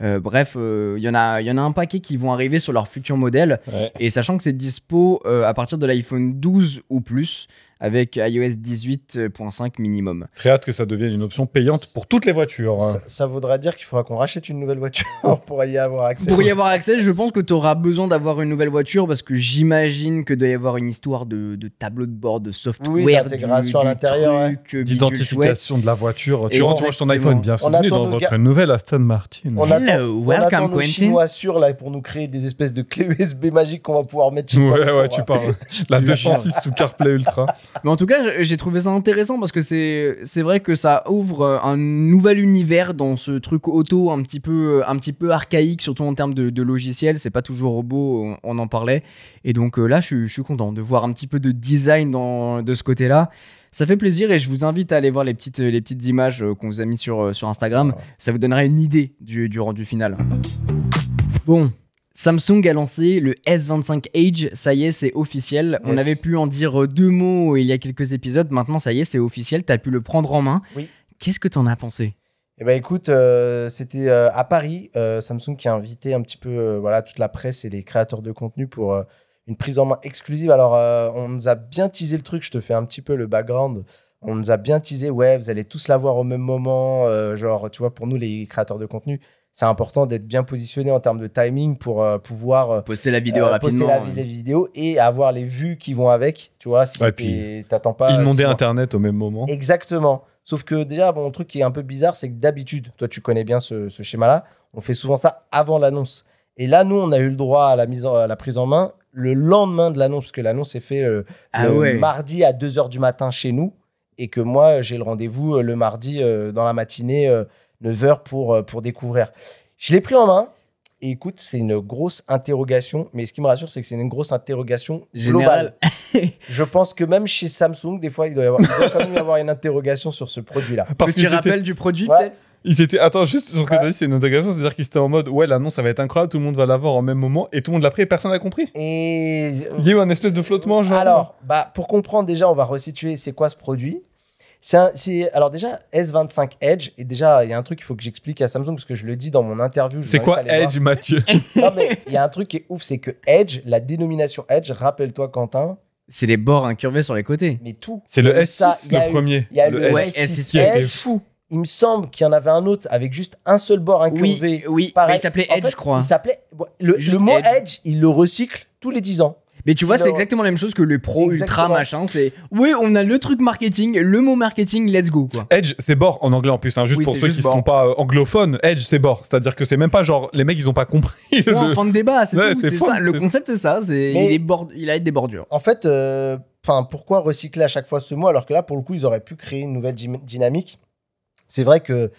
Bref, il y en a un paquet qui vont arriver sur leur futur modèle. Et sachant que c'est dispo à partir de l'iPhone 12 ou plus, avec iOS 18.5 minimum. Très hâte que ça devienne une option payante pour toutes les voitures. Ça voudrait dire qu'il faudra qu'on rachète une nouvelle voiture pour y avoir accès. Pour y avoir accès, je pense que tu auras besoin d'avoir une nouvelle voiture parce que j'imagine que doit y avoir une histoire de tableau de bord, de software, d'intégration à l'intérieur, d'identification de la voiture. Tu ranges ton iPhone, bienvenue dans votre nouvelle Aston Martin. On attend nos Chinois sûrs là pour nous créer des espèces de clés USB magiques qu'on va pouvoir mettre. Tu parles. La 206 sous CarPlay Ultra. Mais en tout cas, j'ai trouvé ça intéressant parce que c'est vrai que ça ouvre un nouvel univers dans ce truc auto un petit peu archaïque, surtout en termes de logiciel. C'est pas toujours robot, on en parlait. Et donc là, je suis content de voir un petit peu de design de ce côté-là. Ça fait plaisir et je vous invite à aller voir les petites images qu'on vous a mis sur Instagram. Ça vous donnera une idée du rendu final. Bon, Samsung a lancé le S25 Edge, ça y est, c'est officiel. Yes. On avait pu en dire 2 mots il y a quelques épisodes, maintenant ça y est, c'est officiel, t'as pu le prendre en main. Oui. Qu'est-ce que t'en as pensé ? Eh ben écoute, c'était à Paris, Samsung qui a invité un petit peu voilà, toute la presse et les créateurs de contenu pour une prise en main exclusive. Alors, on nous a bien teasé le truc, je te fais un petit peu le background. On nous a bien teasé, ouais, vous allez tous l'avoir au même moment. Genre, tu vois, pour nous, les créateurs de contenu, c'est important d'être bien positionné en termes de timing pour pouvoir poster la vidéo rapidement. Poster la vidéo et avoir les vues qui vont avec. Tu vois, si t'attends pas. Inonder Internet au même moment. Exactement. Sauf que déjà, bon, le truc qui est un peu bizarre, c'est que d'habitude, toi, tu connais bien ce schéma-là, on fait souvent ça avant l'annonce. Et là, nous, on a eu le droit à la prise en main le lendemain de l'annonce, parce que l'annonce est faite le mardi à 2h du matin chez nous, et que moi, j'ai le rendez-vous le mardi dans la matinée, 9h pour découvrir. Je l'ai pris en main. Et écoute, c'est une grosse interrogation, mais ce qui me rassure, c'est que c'est une grosse interrogation globale. Je pense que même chez Samsung, des fois, il doit quand même y avoir une interrogation sur ce produit-là. Petit rappel du produit, peut-être. Attends, juste sur ce que tu as dit, c'est une interrogation, c'est-à-dire qu'ils étaient en mode, ouais, l'annonce, ça va être incroyable, tout le monde va l'avoir en même moment, et tout le monde l'a pris et personne n'a compris. Et il y a eu un espèce de flottement, genre. Alors, pour comprendre déjà, on va resituer c'est quoi ce produit. Alors déjà, S25 Edge, et déjà, il y a un truc qu'il faut que j'explique à Samsung, parce que je le dis dans mon interview. C'est quoi Edge, Mathieu? Non, mais il y a un truc qui est ouf, c'est que Edge, la dénomination Edge, rappelle-toi, Quentin. C'est les bords incurvés sur les côtés. Mais tout. C'est le S6, le premier. Il y a le S6 qui était fou. Il me semble qu'il y en avait un autre avec juste un seul bord incurvé. Oui, pareil. Il s'appelait Edge, je crois. Il s'appelait... Le mot Edge, il le recycle tous les 10 ans. Mais tu vois, c'est exactement la même chose que le Pro, Ultra, machin. C'est, oui, on a le truc marketing, le mot marketing, let's go, quoi. Edge, c'est bord en anglais en plus, hein, juste pour ceux qui ne sont pas anglophones. Edge, c'est bord. C'est-à-dire que c'est même pas genre, les mecs, ils ont pas compris. Fin de débat, c'est tout. C'est ça. Le concept, c'est ça. Il a des bordures. En fait, pourquoi recycler à chaque fois ce mot alors que là, pour le coup, ils auraient pu créer une nouvelle dynamique. C'est vrai que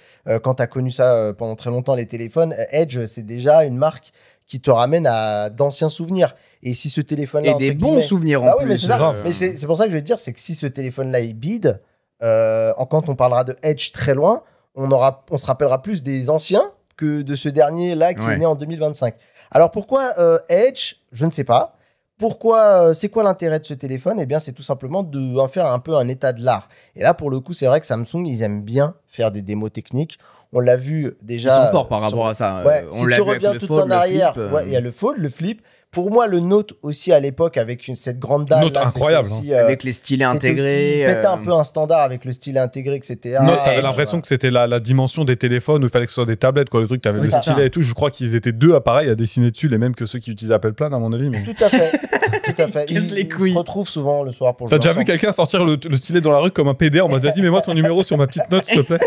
quand tu as connu ça pendant très longtemps, les téléphones, Edge, c'est déjà une marque qui te ramène à d'anciens souvenirs. Et si ce téléphone-là... Et des bons souvenirs en plus. Mais c'est ça. Mais c'est pour ça que je vais te dire, c'est que si ce téléphone-là, il bide, quand on parlera de Edge très loin, on se rappellera plus des anciens que de ce dernier-là qui est né en 2025. Alors pourquoi Edge? Je ne sais pas. Pourquoi, c'est quoi l'intérêt de ce téléphone? Eh bien, c'est tout simplement de faire un peu un état de l'art. Et là, pour le coup, c'est vrai que Samsung, ils aiment bien faire des démos techniques. On l'a vu déjà. Ils sont forts par rapport à ça. Ouais, si tu reviens tout en arrière, il y a le Fold, le Flip. Pour moi, le Note aussi à l'époque avec cette grande dalle. Note incroyable. Aussi, avec les stylets intégrés. C'était un peu un standard avec le stylet intégré, etc. Note, t'avais l'impression que c'était la dimension des téléphones où il fallait que ce soit des tablettes, quoi. Le truc, t'avais le stylet et tout. Je crois qu'ils étaient deux appareils à dessiner dessus, les mêmes que ceux qui utilisaient Apple Plan, à mon avis. Mais... Tout à fait. Tout à fait. Ils se retrouvent souvent le soir pour jouer. T'as déjà vu quelqu'un sortir le stylet dans la rue comme un PD en mode vas-y, mets-moi ton numéro sur ma petite note, s'il te plaît.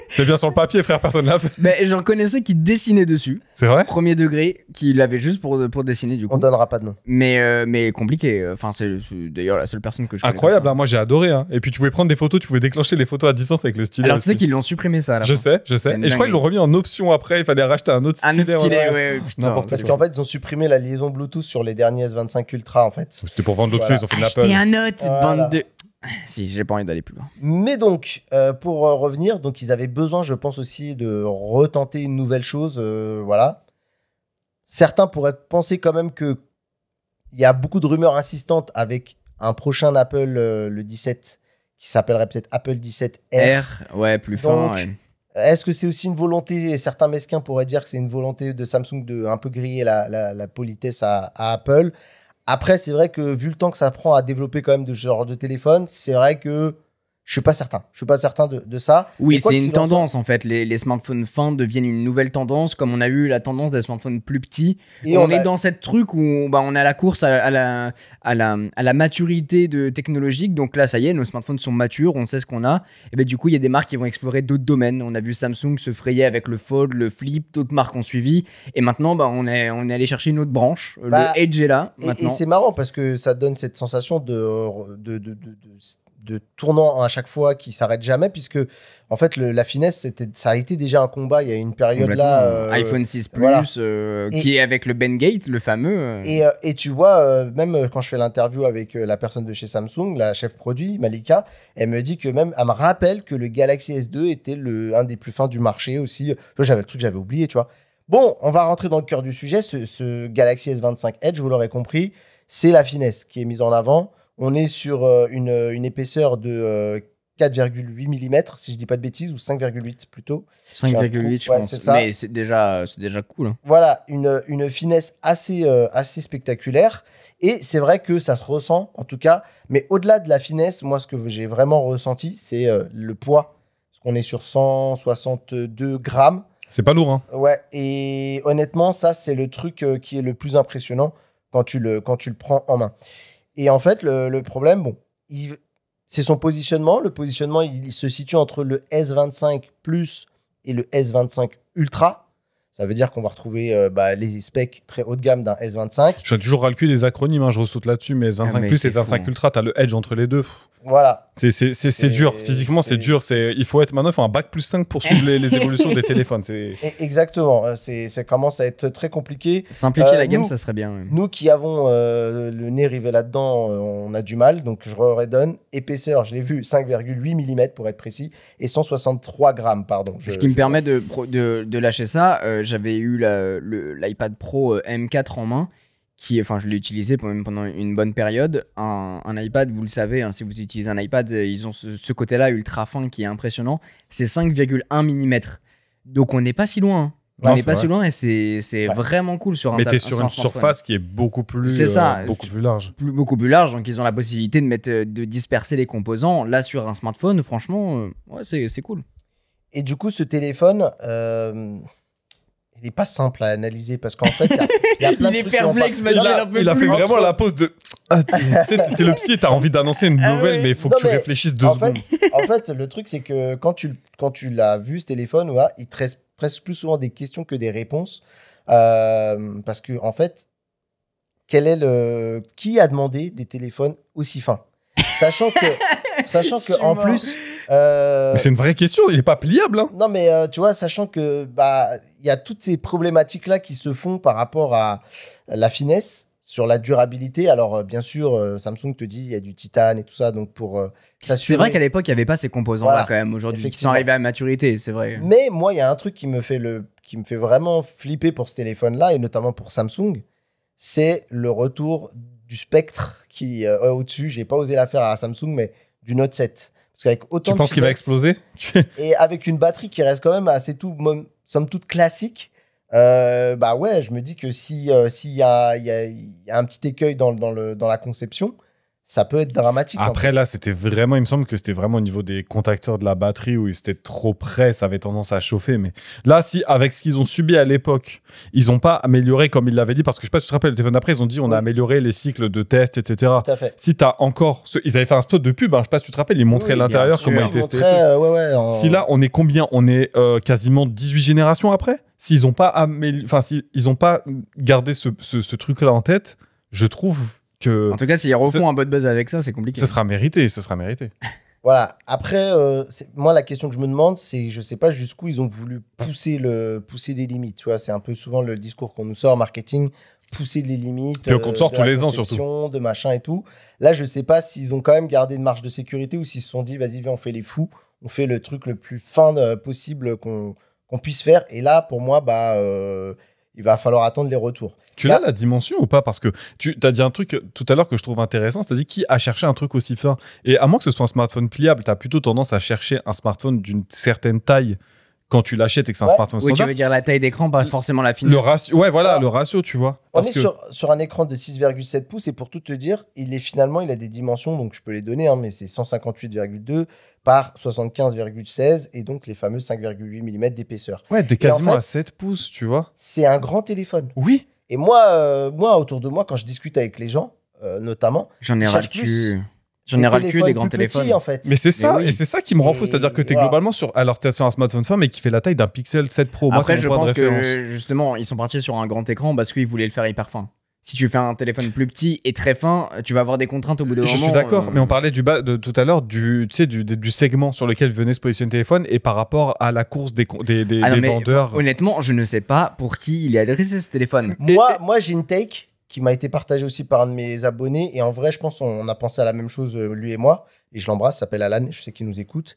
C'est bien sur le papier, frère, personne l'a fait. Mais j'en connaissais qui dessinaient dessus. C'est vrai? Premier degré, qui l'avait juste pour dessiner, du coup. On donnera pas de nom. Mais compliqué. Enfin, c'est d'ailleurs la seule personne que je connais. Incroyable, hein, moi j'ai adoré. Hein. Et puis tu pouvais prendre des photos, tu pouvais déclencher les photos à distance avec le stylet. Alors tu sais qu'ils l'ont supprimé ça à la fin. Je sais. C'est Et je crois qu'ils l'ont remis en option après, il fallait racheter un autre stylet. Un autre stylet, ouais, putain. Parce qu'en fait, ils ont supprimé la liaison Bluetooth sur les derniers S25 Ultra, en fait. C'était pour vendre l'autre, ils ont fait de l'Apple. Achetez un Note, bande de... Si, j'ai pas envie d'aller plus loin. Mais donc, pour revenir, donc ils avaient besoin, je pense aussi, de retenter une nouvelle chose, voilà. Certains pourraient penser quand même que il y a beaucoup de rumeurs insistantes avec un prochain Apple, le 17, qui s'appellerait peut-être Apple 17 R. Ouais, plus fin. Donc, est-ce que c'est aussi une volonté, et certains mesquins pourraient dire que c'est une volonté de Samsung de un peu griller la politesse à Apple. Après, c'est vrai que vu le temps que ça prend à développer quand même de ce genre de téléphone, c'est vrai que je suis pas certain. Je suis pas certain de ça. Oui, c'est une tendance en fait. Les smartphones fins deviennent une nouvelle tendance, comme on a eu la tendance des smartphones plus petits. Et on est dans cette truc où on est à la course à la maturité technologique. Donc là, ça y est, nos smartphones sont matures, on sait ce qu'on a. Et ben du coup, il y a des marques qui vont explorer d'autres domaines. On a vu Samsung se frayer avec le Fold, le Flip, d'autres marques ont suivi. Et maintenant, on est allé chercher une autre branche. Le Edge est là. Et c'est marrant parce que ça donne cette sensation de de tournants à chaque fois qui s'arrêtent jamais, puisque en fait la finesse ça a été déjà un combat. Il y a une période là iPhone 6 Plus voilà. qui est avec le Bengate, le fameux. Et tu vois, même quand je fais l'interview avec la personne de chez Samsung, la chef produit Malika, elle me dit que même elle me rappelle que le Galaxy S2 était un des plus fins du marché aussi. J'avais le truc, j'avais oublié, tu vois. Bon, on va rentrer dans le cœur du sujet. Ce Galaxy S25 Edge, vous l'aurez compris, c'est la finesse qui est mise en avant. On est sur une épaisseur de 4,8 mm, si je dis pas de bêtises, ou 5,8 plutôt. 5,8, je pense. C'est ça. Mais c'est déjà cool. Hein. Voilà, une finesse assez spectaculaire. Et c'est vrai que ça se ressent, en tout cas. Mais au-delà de la finesse, moi, ce que j'ai vraiment ressenti, c'est le poids. Parce qu'on est sur 162 grammes. C'est pas lourd, hein. Ouais, et honnêtement, ça, c'est le truc qui est le plus impressionnant quand tu le prends en main. Et en fait, le problème, bon, c'est son positionnement. Le positionnement, il se situe entre le S25 Plus et le S25 Ultra. Ça veut dire qu'on va retrouver les specs très haut de gamme d'un S25. Je suis toujours ras le cul des acronymes, hein, je ressaute là-dessus, mais S25 Plus et S25 Ultra, t'as le Edge entre les deux. Voilà. C'est dur, physiquement c'est dur. Il faut un bac plus 5 pour suivre les évolutions des téléphones. Exactement, ça commence à être très compliqué. Simplifier la gamme, ça serait bien. Ouais. Nous qui avons le nez rivé là-dedans, on a du mal, donc je redonne. Épaisseur, je l'ai vu, 5,8 mm pour être précis, et 163 grammes, pardon. Ce qui me permet de lâcher ça, j'avais eu l'iPad Pro M4 en main, je l'ai utilisé pendant une bonne période. Un iPad, vous le savez, hein, si vous utilisez un iPad, ils ont ce côté-là ultra fin qui est impressionnant. C'est 5,1 mm. Donc on n'est pas si loin. Hein. On n'est pas si loin et c'est vraiment cool sur un Mais t'es sur une surface qui est beaucoup plus large. Beaucoup plus large, donc ils ont la possibilité de disperser les composants. Là, sur un smartphone, franchement, c'est cool. Et du coup, ce téléphone... il n'est pas simple à analyser parce qu'en fait, il y a plein de trucs. Il est perplexe, il a fait vraiment la pose de. T'es le psy et t'as envie d'annoncer une nouvelle, mais il faut que tu réfléchisses 2 secondes. En fait, le truc, c'est que quand tu l'as vu, ce téléphone, il te reste presque plus souvent des questions que des réponses. Parce que, en fait, qui a demandé des téléphones aussi fins? Sachant que en plus. Mais c'est une vraie question, il est pas pliable. Hein. Non, mais tu vois, sachant que il y a toutes ces problématiques-là qui se font par rapport à la finesse, sur la durabilité. Alors, bien sûr, Samsung te dit il y a du titane et tout ça, donc pour s'assurer. C'est vrai qu'à l'époque, il n'y avait pas ces composants-là quand même aujourd'hui, qui sont arrivés à maturité, c'est vrai. Mais moi, il y a un truc qui me fait vraiment flipper pour ce téléphone-là, et notamment pour Samsung, c'est le retour du spectre qui au-dessus. J'ai pas osé la faire à Samsung, mais du Note 7. Parce qu'avec autant tu penses qu'il va exploser? Et avec une batterie qui reste quand même assez somme toute classique, je me dis que s'il y a un petit écueil dans la conception, ça peut être dramatique. Après, là, il me semble que c'était vraiment au niveau des contacteurs de la batterie où c'était trop près, ça avait tendance à chauffer. Mais là, si avec ce qu'ils ont subi à l'époque, ils n'ont pas amélioré comme ils l'avaient dit, parce que je ne sais pas si tu te rappelles, le téléphone d'après, ils ont dit on a amélioré les cycles de test, etc. Tout à fait. Si tu as encore. Ils avaient fait un spot de pub, hein, je ne sais pas si tu te rappelles, ils montraient l'intérieur, comment ils testaient. Si là, on est combien? On est quasiment 18 générations après. S'ils n'ont pas gardé ce truc-là en tête, je trouve. En tout cas, s'ils refont un bot buzz avec ça, c'est compliqué. Ça sera mérité. Voilà. Après, moi, la question que je me demande, c'est je sais pas jusqu'où ils ont voulu pousser les limites. Tu vois, c'est un peu souvent le discours qu'on nous sort, marketing, pousser les limites. Et qu'on te sort tous les ans, surtout. De machin et tout. Là, je sais pas s'ils ont quand même gardé une marge de sécurité ou s'ils se sont dit, vas-y, viens, on fait les fous. On fait le truc le plus fin possible qu'on puisse faire. Et là, pour moi, il va falloir attendre les retours. Tu l'as la dimension ou pas? Parce que tu as dit un truc tout à l'heure que je trouve intéressant, c'est-à-dire qui a cherché un truc aussi fin? Et à moins que ce soit un smartphone pliable, tu as plutôt tendance à chercher un smartphone d'une certaine taille quand tu l'achètes et que c'est un smartphone standard. Oui, tu veux dire la taille d'écran, pas forcément la finesse. Le ratio, le ratio, tu vois. On est sur un écran de 6,7 pouces et pour tout te dire, il a des dimensions, donc je peux les donner, hein, mais c'est 158,2 par 75,16 et donc les fameux 5,8 mm d'épaisseur. Ouais, t'es quasiment à 7 pouces, tu vois. C'est un grand téléphone. Oui. Et moi, autour de moi, quand je discute avec les gens, notamment, j'en ai ras le cul. J'en ai ras le cul des grands téléphones. Petits, en fait. Mais c'est ça, et c'est ça qui me rend fou, c'est-à-dire que t'es globalement sur un smartphone fin, mais qui fait la taille d'un Pixel 7 Pro. Après, je pense que justement, ils sont partis sur un grand écran parce qu'ils voulaient le faire hyper fin. Si tu fais un téléphone plus petit et très fin, tu vas avoir des contraintes au bout d'un moment. Je suis d'accord, mais on parlait de tout à l'heure du segment sur lequel venait se positionner le téléphone et par rapport à la course des vendeurs. Honnêtement, je ne sais pas pour qui il est adressé ce téléphone. Moi, j'ai une take qui m'a été partagée aussi par un de mes abonnés. Et en vrai, je pense qu'on a pensé à la même chose, lui et moi. Et je l'embrasse, il s'appelle Alan, je sais qu'il nous écoute.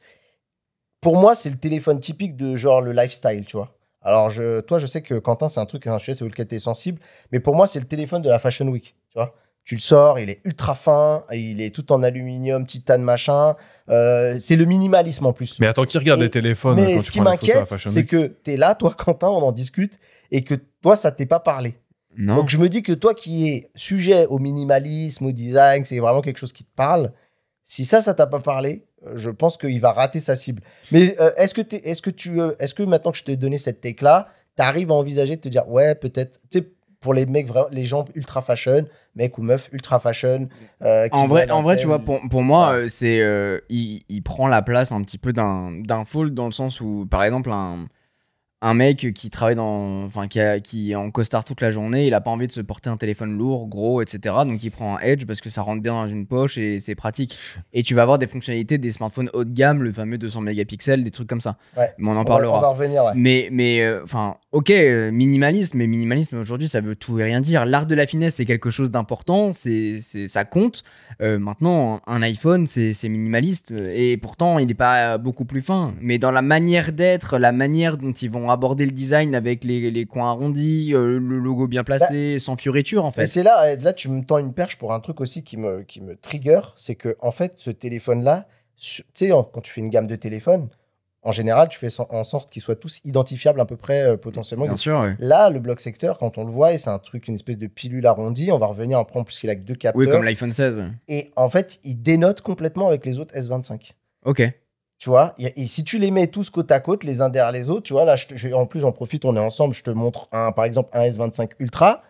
Pour moi, c'est le téléphone typique de genre le lifestyle, tu vois. Alors, toi, je sais que Quentin, c'est un sujet sur lequel tu es sensible. Mais pour moi, c'est le téléphone de la Fashion Week, tu vois. Tu le sors, il est ultra fin, il est tout en aluminium, titane, machin. C'est le minimalisme en plus. Mais attends, qui regarde les téléphones mais quand ce tu qui prends les photos à la m'inquiète, Fashion c'est Week? que tu es là, toi, Quentin, on en discute, et que toi, ça t'est pas parlé. Non. Donc, je me dis que toi qui es sujet au minimalisme, au design, c'est vraiment quelque chose qui te parle. Si ça t'a pas parlé, je pense qu'il va rater sa cible. Mais est-ce que maintenant que je t'ai donné cette take-là, t'arrives à envisager de te dire, ouais, peut-être, tu sais, pour les mecs, les gens ultra fashion, mecs ou meufs ultra fashion. En vrai, tu vois, pour moi, il prend la place un petit peu d'un fold dans le sens où, par exemple, un mec qui travaille qui est en costard toute la journée, il a pas envie de se porter un téléphone lourd, gros, etc. Donc il prend un Edge parce que ça rentre bien dans une poche et c'est pratique. Et tu vas avoir des fonctionnalités des smartphones haut de gamme, le fameux 200 mégapixels, des trucs comme ça. Ouais. Mais on en parlera. On va revenir, ouais. Minimalisme, mais minimalisme aujourd'hui, ça veut tout et rien dire. L'art de la finesse, c'est quelque chose d'important, ça compte. Maintenant, un iPhone, c'est minimaliste et pourtant, il n'est pas beaucoup plus fin. Mais dans la manière d'être, la manière dont ils vont aborder le design avec les coins arrondis, le logo bien placé, sans fioriture en fait. Et c'est là tu me tends une perche pour un truc aussi qui me trigger, c'est que en fait ce téléphone-là, tu sais, quand tu fais une gamme de téléphones, en général tu fais en sorte qu'ils soient tous identifiables à peu près potentiellement. Bien sûr, ouais. Là, le bloc secteur, quand on le voit, et c'est un truc, une espèce de pilule arrondie, on va revenir après en plus qu'il a que 2 capteurs. Oui, comme l'iPhone 16. Et en fait, il dénote complètement avec les autres S25. Ok. Tu vois, et si tu les mets tous côte à côte, les uns derrière les autres, tu vois, là, en plus, j'en profite, on est ensemble, je te montre, par exemple, un S25 Ultra,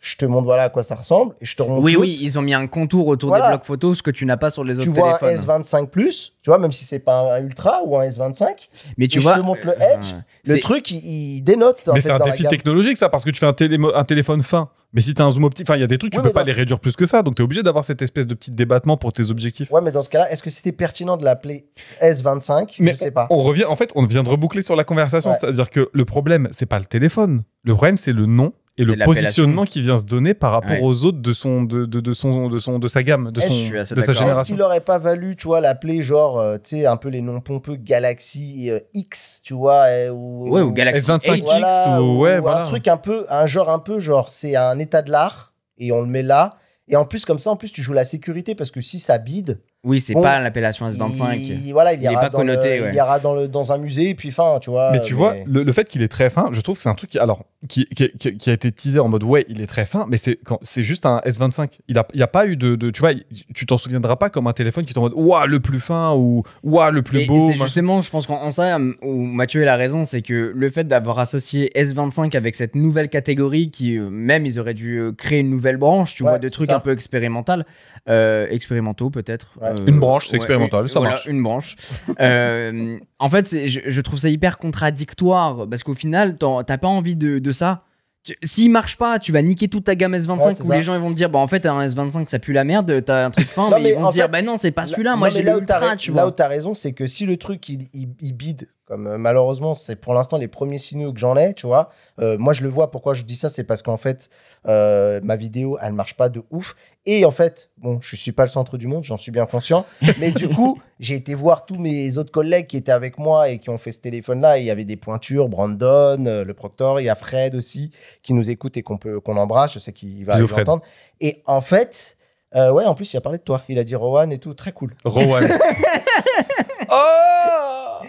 je te montre, voilà, à quoi ça ressemble, et je te remonte Oui, ils ont mis un contour autour des blocs photos, ce que tu n'as pas sur les autres téléphones. Tu vois un S25 Plus, tu vois, même si c'est pas un Ultra ou un S25, mais tu vois, je te montre le Edge, le truc, il dénote. Mais c'est un défi technologique, ça, parce que tu fais un téléphone fin. Mais si t'as un zoom optique, il y a des trucs, tu peux pas les réduire plus que ça. Donc t'es obligé d'avoir cette espèce de petit débattement pour tes objectifs. Ouais, mais dans ce cas-là, est-ce que c'était pertinent de l'appeler S25 ? Je sais pas. On vient de reboucler sur la conversation. Ouais. C'est-à-dire que le problème, c'est pas le téléphone. Le problème, c'est le nom et le positionnement qui vient se donner par rapport aux autres de sa gamme, de sa génération. Est-ce qu'il aurait pas valu, tu vois, l'appeler genre, tu sais, un peu les noms pompeux Galaxy X, tu vois, ou Galaxy S25X, voilà, ou un truc un peu genre, c'est un état de l'art et on le met là. Et en plus, comme ça, tu joues la sécurité parce que si ça bide. Oui, c'est pas l'appellation S25. Il ira pas connoté. Il ira dans un musée, et puis fin, tu vois. Mais tu vois, le fait qu'il est très fin, je trouve que c'est un truc qui a été teasé en mode ouais, il est très fin, mais c'est juste un S25. Il y a pas eu de tu vois, tu t'en souviendras pas comme un téléphone qui est en mode ouah, le plus fin ou ouah, le plus beau. C'est justement, je pense qu'en ça, où Mathieu a raison, c'est que le fait d'avoir associé S25 avec cette nouvelle catégorie qui, même, ils auraient dû créer une nouvelle branche, tu vois, de trucs un peu expérimentaux peut-être. Ouais. Une branche, c'est expérimental, ça marche. Une branche. En fait, je trouve ça hyper contradictoire parce qu'au final, t'as pas envie de ça. S'il marche pas, tu vas niquer toute ta gamme S25 où les gens ils vont te dire bah en fait un S25 ça pue la merde, t'as un truc fin, mais ils vont se dire bah non, c'est pas celui-là, moi j'ai l'Ultra, tu vois. Là où t'as raison, c'est que si le truc il bide, comme malheureusement c'est pour l'instant les premiers signaux que j'en ai, tu vois, moi je le vois, pourquoi je dis ça, c'est parce qu'en fait ma vidéo elle marche pas de ouf et en fait bon je suis pas le centre du monde, j'en suis bien conscient, mais du coup j'ai été voir tous mes autres collègues qui étaient avec moi et qui ont fait ce téléphone là, et il y avait des pointures, Brandon, le Proctor, il y a Fred aussi qui nous écoute et qu'on embrasse, je sais qu'il va entendre, et en fait ouais, en plus il a parlé de toi, il a dit Rowan et tout, très cool. Rowan. Oh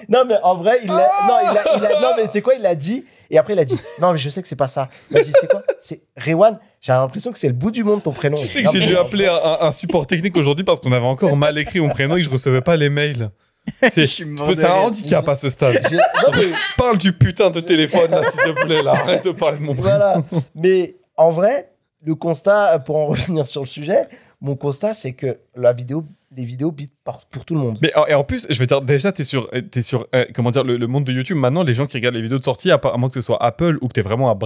non mais en vrai non mais c'est quoi, il a dit, et après il a dit non mais je sais que c'est pas ça, il a dit c'est quoi, c'est Rewan, j'ai l'impression que c'est le bout du monde ton prénom. Tu sais que j'ai dû appeler un support technique aujourd'hui parce qu'on avait encore mal écrit mon prénom et que je recevais pas les mails. C'est un handicap à ce stade. Parle du putain de téléphone là s'il te plaît, là, arrête de parler de mon prénom. Voilà. Mais en vrai, le constat, pour en revenir sur le sujet, mon constat c'est que la vidéo les vidéos pour tout le monde. Mais et en plus, je vais te dire, déjà, t'es sur comment dire, le monde de YouTube. Maintenant, les gens qui regardent les vidéos de sortie, à moins que ce soit Apple ou que t'aies vraiment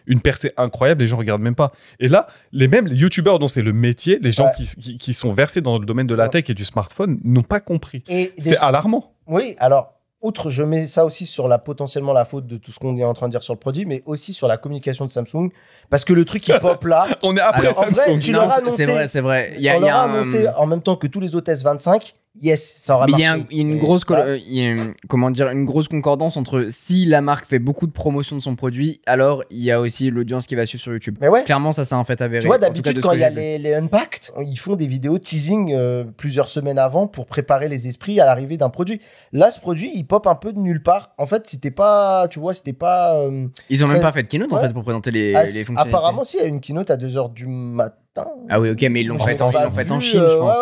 une percée incroyable, les gens regardent même pas. Et là, les YouTubeurs dont c'est le métier, les gens qui sont versés dans le domaine de la tech et du smartphone, n'ont pas compris. C'est alarmant. Oui, alors, outre, je mets ça aussi sur potentiellement la faute de tout ce qu'on est en train de dire sur le produit, mais aussi sur la communication de Samsung. Parce que le truc qui pop là. On est après Samsung. En vrai, tu l'auras annoncé. C'est vrai. On l'aura annoncé en même temps que tous les autres S25. Yes, ça aura marché. Il y a une grosse, une grosse concordance entre si la marque fait beaucoup de promotion de son produit, alors il y a aussi l'audience qui va suivre sur YouTube. Mais ouais. Clairement, ça c'est un fait avéré. Tu vois, d'habitude, quand il y a les Unpacked, ils font des vidéos teasing plusieurs semaines avant pour préparer les esprits à l'arrivée d'un produit. Là, ce produit, il pop un peu de nulle part. En fait, c'était pas. Ils ont même pas fait de keynote en fait pour présenter les fonctionnalités. Apparemment, si, il y a une keynote à 2h du matin. Ah oui, ok, mais ils l'ont fait en Chine, je pense.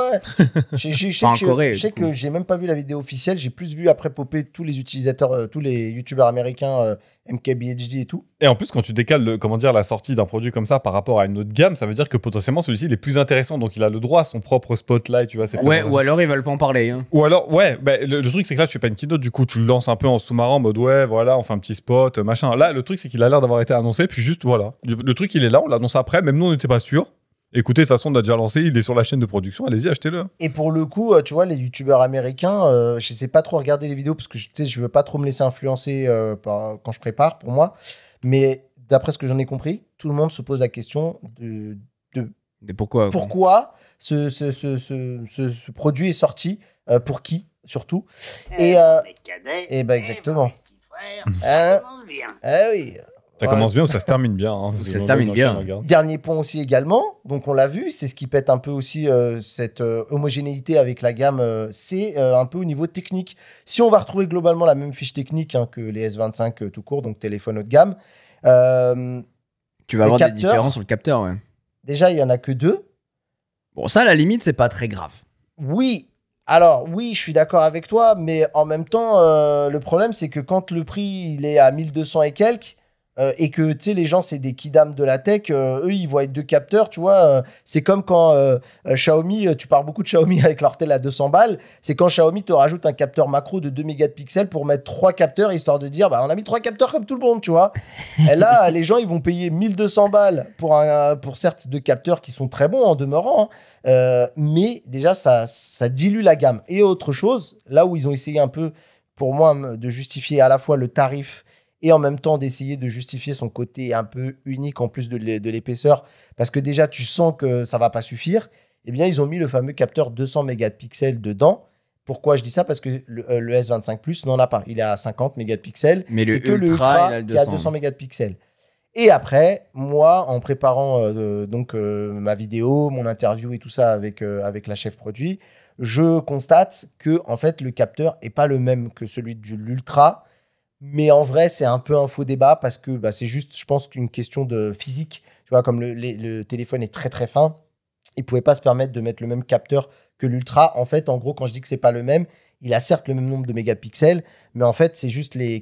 Je sais que j'ai même pas vu la vidéo officielle. J'ai plus vu après popper tous les utilisateurs, tous les youtubeurs américains, MKBHD et tout. Et en plus, quand tu décales la sortie d'un produit comme ça par rapport à une autre gamme, ça veut dire que potentiellement celui-ci il est plus intéressant. Donc il a le droit à son propre spotlight, tu vois. Ou alors ils veulent pas en parler. Hein. Ou alors, le truc c'est que là tu fais pas une keynote, du coup tu le lances un peu en sous-marin en mode voilà, on fait un petit spot, machin. Là, le truc c'est qu'il a l'air d'avoir été annoncé, puis juste voilà. Le truc il est là, on l'annonce après, même nous on n'était pas sûr. Écoutez, de toute façon, on a déjà lancé, il est sur la chaîne de production, allez-y, achetez-le. Et pour le coup, tu vois, les youtubeurs américains, je sais pas trop regarder les vidéos parce que je veux pas trop me laisser influencer quand je prépare, pour moi. Mais d'après ce que j'en ai compris, tout le monde se pose la question de pourquoi ce produit est sorti, pour qui, surtout. Et exactement. Oui. Ça commence bien ou ça se termine bien. Hein, ça se termine bien. Dernier point aussi également, donc on l'a vu, c'est ce qui pète un peu aussi cette homogénéité avec la gamme, c'est un peu au niveau technique. Si on va retrouver globalement la même fiche technique que les S25 tout court, donc téléphone haut de gamme. Tu vas avoir des différences sur le capteur, ouais. Déjà, il y en a que 2. Bon, ça, à la limite, c'est pas très grave. Oui. Alors, oui, je suis d'accord avec toi, mais en même temps, le problème, c'est que quand le prix il est à 1200 et quelques, et que tu sais les gens c'est des kidams de la tech, eux ils voient 2 capteurs, tu vois, c'est comme quand Xiaomi, tu parles beaucoup de Xiaomi avec leur tel à 200 balles, c'est quand Xiaomi te rajoute un capteur macro de 2 mégapixels pour mettre 3 capteurs histoire de dire on a mis 3 capteurs comme tout le monde, tu vois. Et là les gens ils vont payer 1200 balles pour certes 2 capteurs qui sont très bons en demeurant, mais déjà ça dilue la gamme. Et autre chose, là où ils ont essayé un peu pour moi de justifier à la fois le tarif et en même temps d'essayer de justifier son côté un peu unique en plus de l'épaisseur, parce que déjà tu sens que ça va pas suffire, eh bien ils ont mis le fameux capteur 200 mégapixels dedans. Pourquoi je dis ça? Parce que le S25 Plus n'en a pas, il est à 50 mégapixels, mais c'est que le Ultra qui a 200 mégapixels. Et après, moi, en préparant ma vidéo, mon interview et tout ça avec la chef produit, je constate que en fait le capteur est pas le même que celui de l'Ultra. Mais en vrai, c'est un peu un faux débat parce que c'est juste, je pense, qu'une question de physique. Tu vois, comme le téléphone est très très fin, ils ne pouvaient pas se permettre de mettre le même capteur que l'Ultra. En fait, en gros, quand je dis que c'est pas le même, il a certes le même nombre de mégapixels, mais en fait, c'est juste les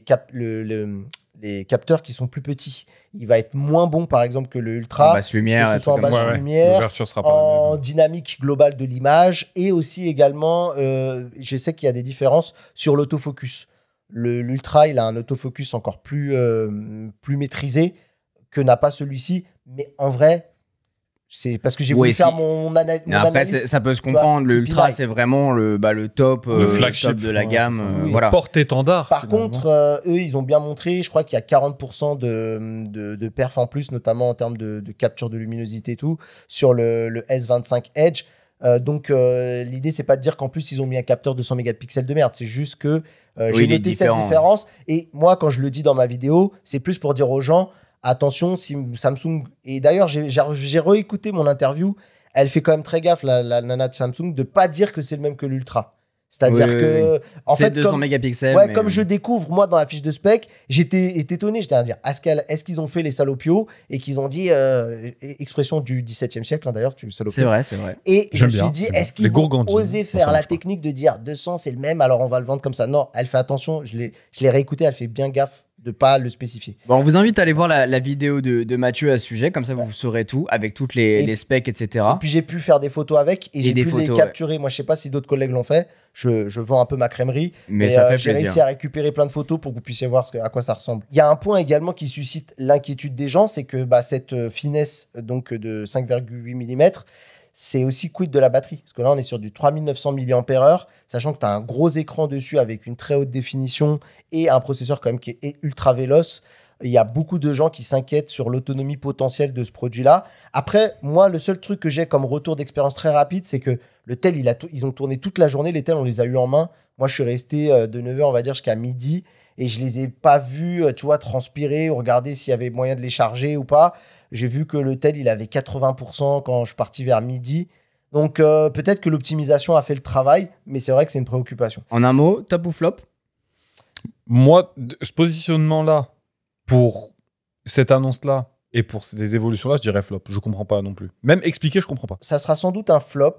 capteurs qui sont plus petits. Il va être moins bon, par exemple, que le Ultra. En basse lumière. Que ce soit en basse lumière, l'ouverture sera pas la en même. dynamique globale de l'image, et aussi également, je sais qu'il y a des différences sur l'autofocus. L'Ultra, il a un autofocus encore plus maîtrisé que n'a pas celui-ci. Mais en vrai, c'est parce que j'ai voulu faire mon analyse. Après, ça peut se comprendre. L'Ultra, c'est vraiment le top, le flagship top de la gamme. Voilà. Porte-étendard. Par contre, eux, ils ont bien montré, je crois qu'il y a 40% de perf en plus, notamment en termes de capture de luminosité et tout, sur le S25 Edge. Donc, l'idée, c'est pas de dire qu'en plus, ils ont mis un capteur de 100 mégapixels de merde. C'est juste que j'ai noté cette différence. Et moi, quand je le dis dans ma vidéo, c'est plus pour dire aux gens, attention, si Samsung... Et d'ailleurs, j'ai réécouté mon interview. Elle fait quand même très gaffe, la nana de Samsung, de pas dire que c'est le même que l'Ultra. C'est-à-dire que... En c'est fait, 200 mégapixels. Ouais, comme je découvre, moi, dans la fiche de spec, j'étais étonné. J'étais à dire, est-ce qu'ils ont fait les salopios et qu'ils ont dit, expression du XVIIe siècle, d'ailleurs, tu salopio. C'est vrai. Et je me suis dit, est-ce qu'ils vont oser faire ça la technique de dire 200, c'est le même, alors on va le vendre comme ça? Non, elle fait attention, je l'ai réécouté, elle fait bien gaffe pas le spécifier. Bon, on vous invite à aller voir la vidéo de Mathieu à ce sujet, comme ça vous saurez tout, avec toutes les specs, etc. Et puis j'ai pu faire des photos avec et j'ai des pu photos, les capturer. Moi, je sais pas si d'autres collègues l'ont fait. Je vends un peu ma crèmerie. Mais et, ça fait j'ai plaisir. réussi à récupérer plein de photos pour que vous puissiez voir à quoi ça ressemble. Il y a un point également qui suscite l'inquiétude des gens, c'est que cette finesse donc, de 5,8 mm, c'est aussi quid de la batterie. Parce que là, on est sur du 3900 mAh, sachant que tu as un gros écran dessus avec une très haute définition et un processeur quand même qui est ultra véloce. Il y a beaucoup de gens qui s'inquiètent sur l'autonomie potentielle de ce produit-là. Après, moi, le seul truc que j'ai comme retour d'expérience très rapide, c'est que le tel, ils ont tourné toute la journée. Les tels, on les a eu en main. Moi, je suis resté de 9h, on va dire, jusqu'à midi. Et je les ai pas vus, tu vois, transpirer ou regarder s'il y avait moyen de les charger ou pas. J'ai vu que le tel, il avait 80% quand je suis parti vers midi. Donc, peut-être que l'optimisation a fait le travail, mais c'est vrai que c'est une préoccupation. En un mot, top ou flop? Moi, ce positionnement-là, pour cette annonce-là et pour ces évolutions-là, je dirais flop. Je comprends pas non plus. Même expliquer, je comprends pas. Ça sera sans doute un flop.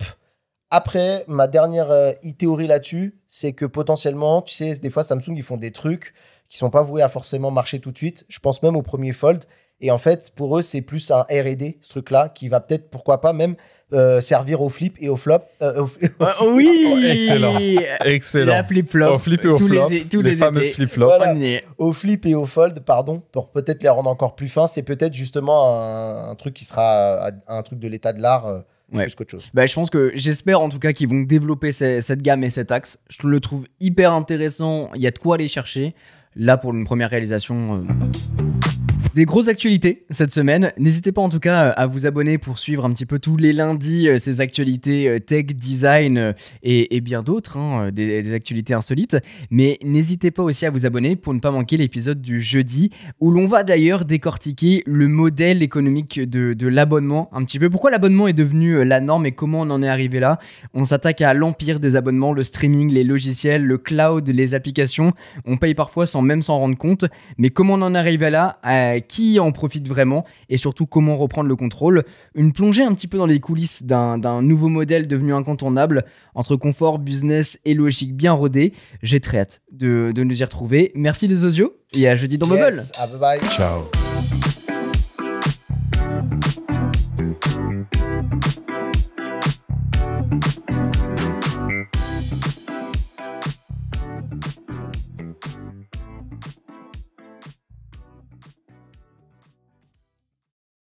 Après, ma dernière théorie là-dessus, c'est que potentiellement, tu sais, des fois, Samsung, ils font des trucs qui sont pas voués à forcément marcher tout de suite. Je pense même au premier Fold. Et en fait, pour eux, c'est plus un R&D, ce truc-là, qui va peut-être, pourquoi pas, même servir au flip et au flop. Oui. Excellent. Excellent. La flip-flop. Au flip et au flop. Tous les fameuses étés. flip-flops. Voilà. On y est. Au flip et au fold, pardon, pour peut-être les rendre encore plus fins. C'est peut-être justement un truc qui sera un truc de l'état de l'art plus qu'autre chose. Bah, je pense que j'espère en tout cas qu'ils vont développer cette gamme et cet axe. Je le trouve hyper intéressant. Il y a de quoi aller chercher. Là, pour une première réalisation. Des grosses actualités cette semaine. N'hésitez pas en tout cas à vous abonner pour suivre un petit peu tous les lundis ces actualités tech, design et bien d'autres, des actualités insolites. Mais n'hésitez pas aussi à vous abonner pour ne pas manquer l'épisode du jeudi où l'on va d'ailleurs décortiquer le modèle économique de l'abonnement un petit peu. Pourquoi l'abonnement est devenu la norme et comment on en est arrivé là. On s'attaque à l'empire des abonnements, le streaming, les logiciels, le cloud, les applications. On paye parfois sans même s'en rendre compte. Mais comment on en est arrivé là, qui en profite vraiment et surtout comment reprendre le contrôle. Une plongée un petit peu dans les coulisses d'un nouveau modèle devenu incontournable entre confort, business et logique bien rodée. J'ai très hâte de nous y retrouver. Merci les osios et à jeudi dans Bubble. Bye bye. Ciao.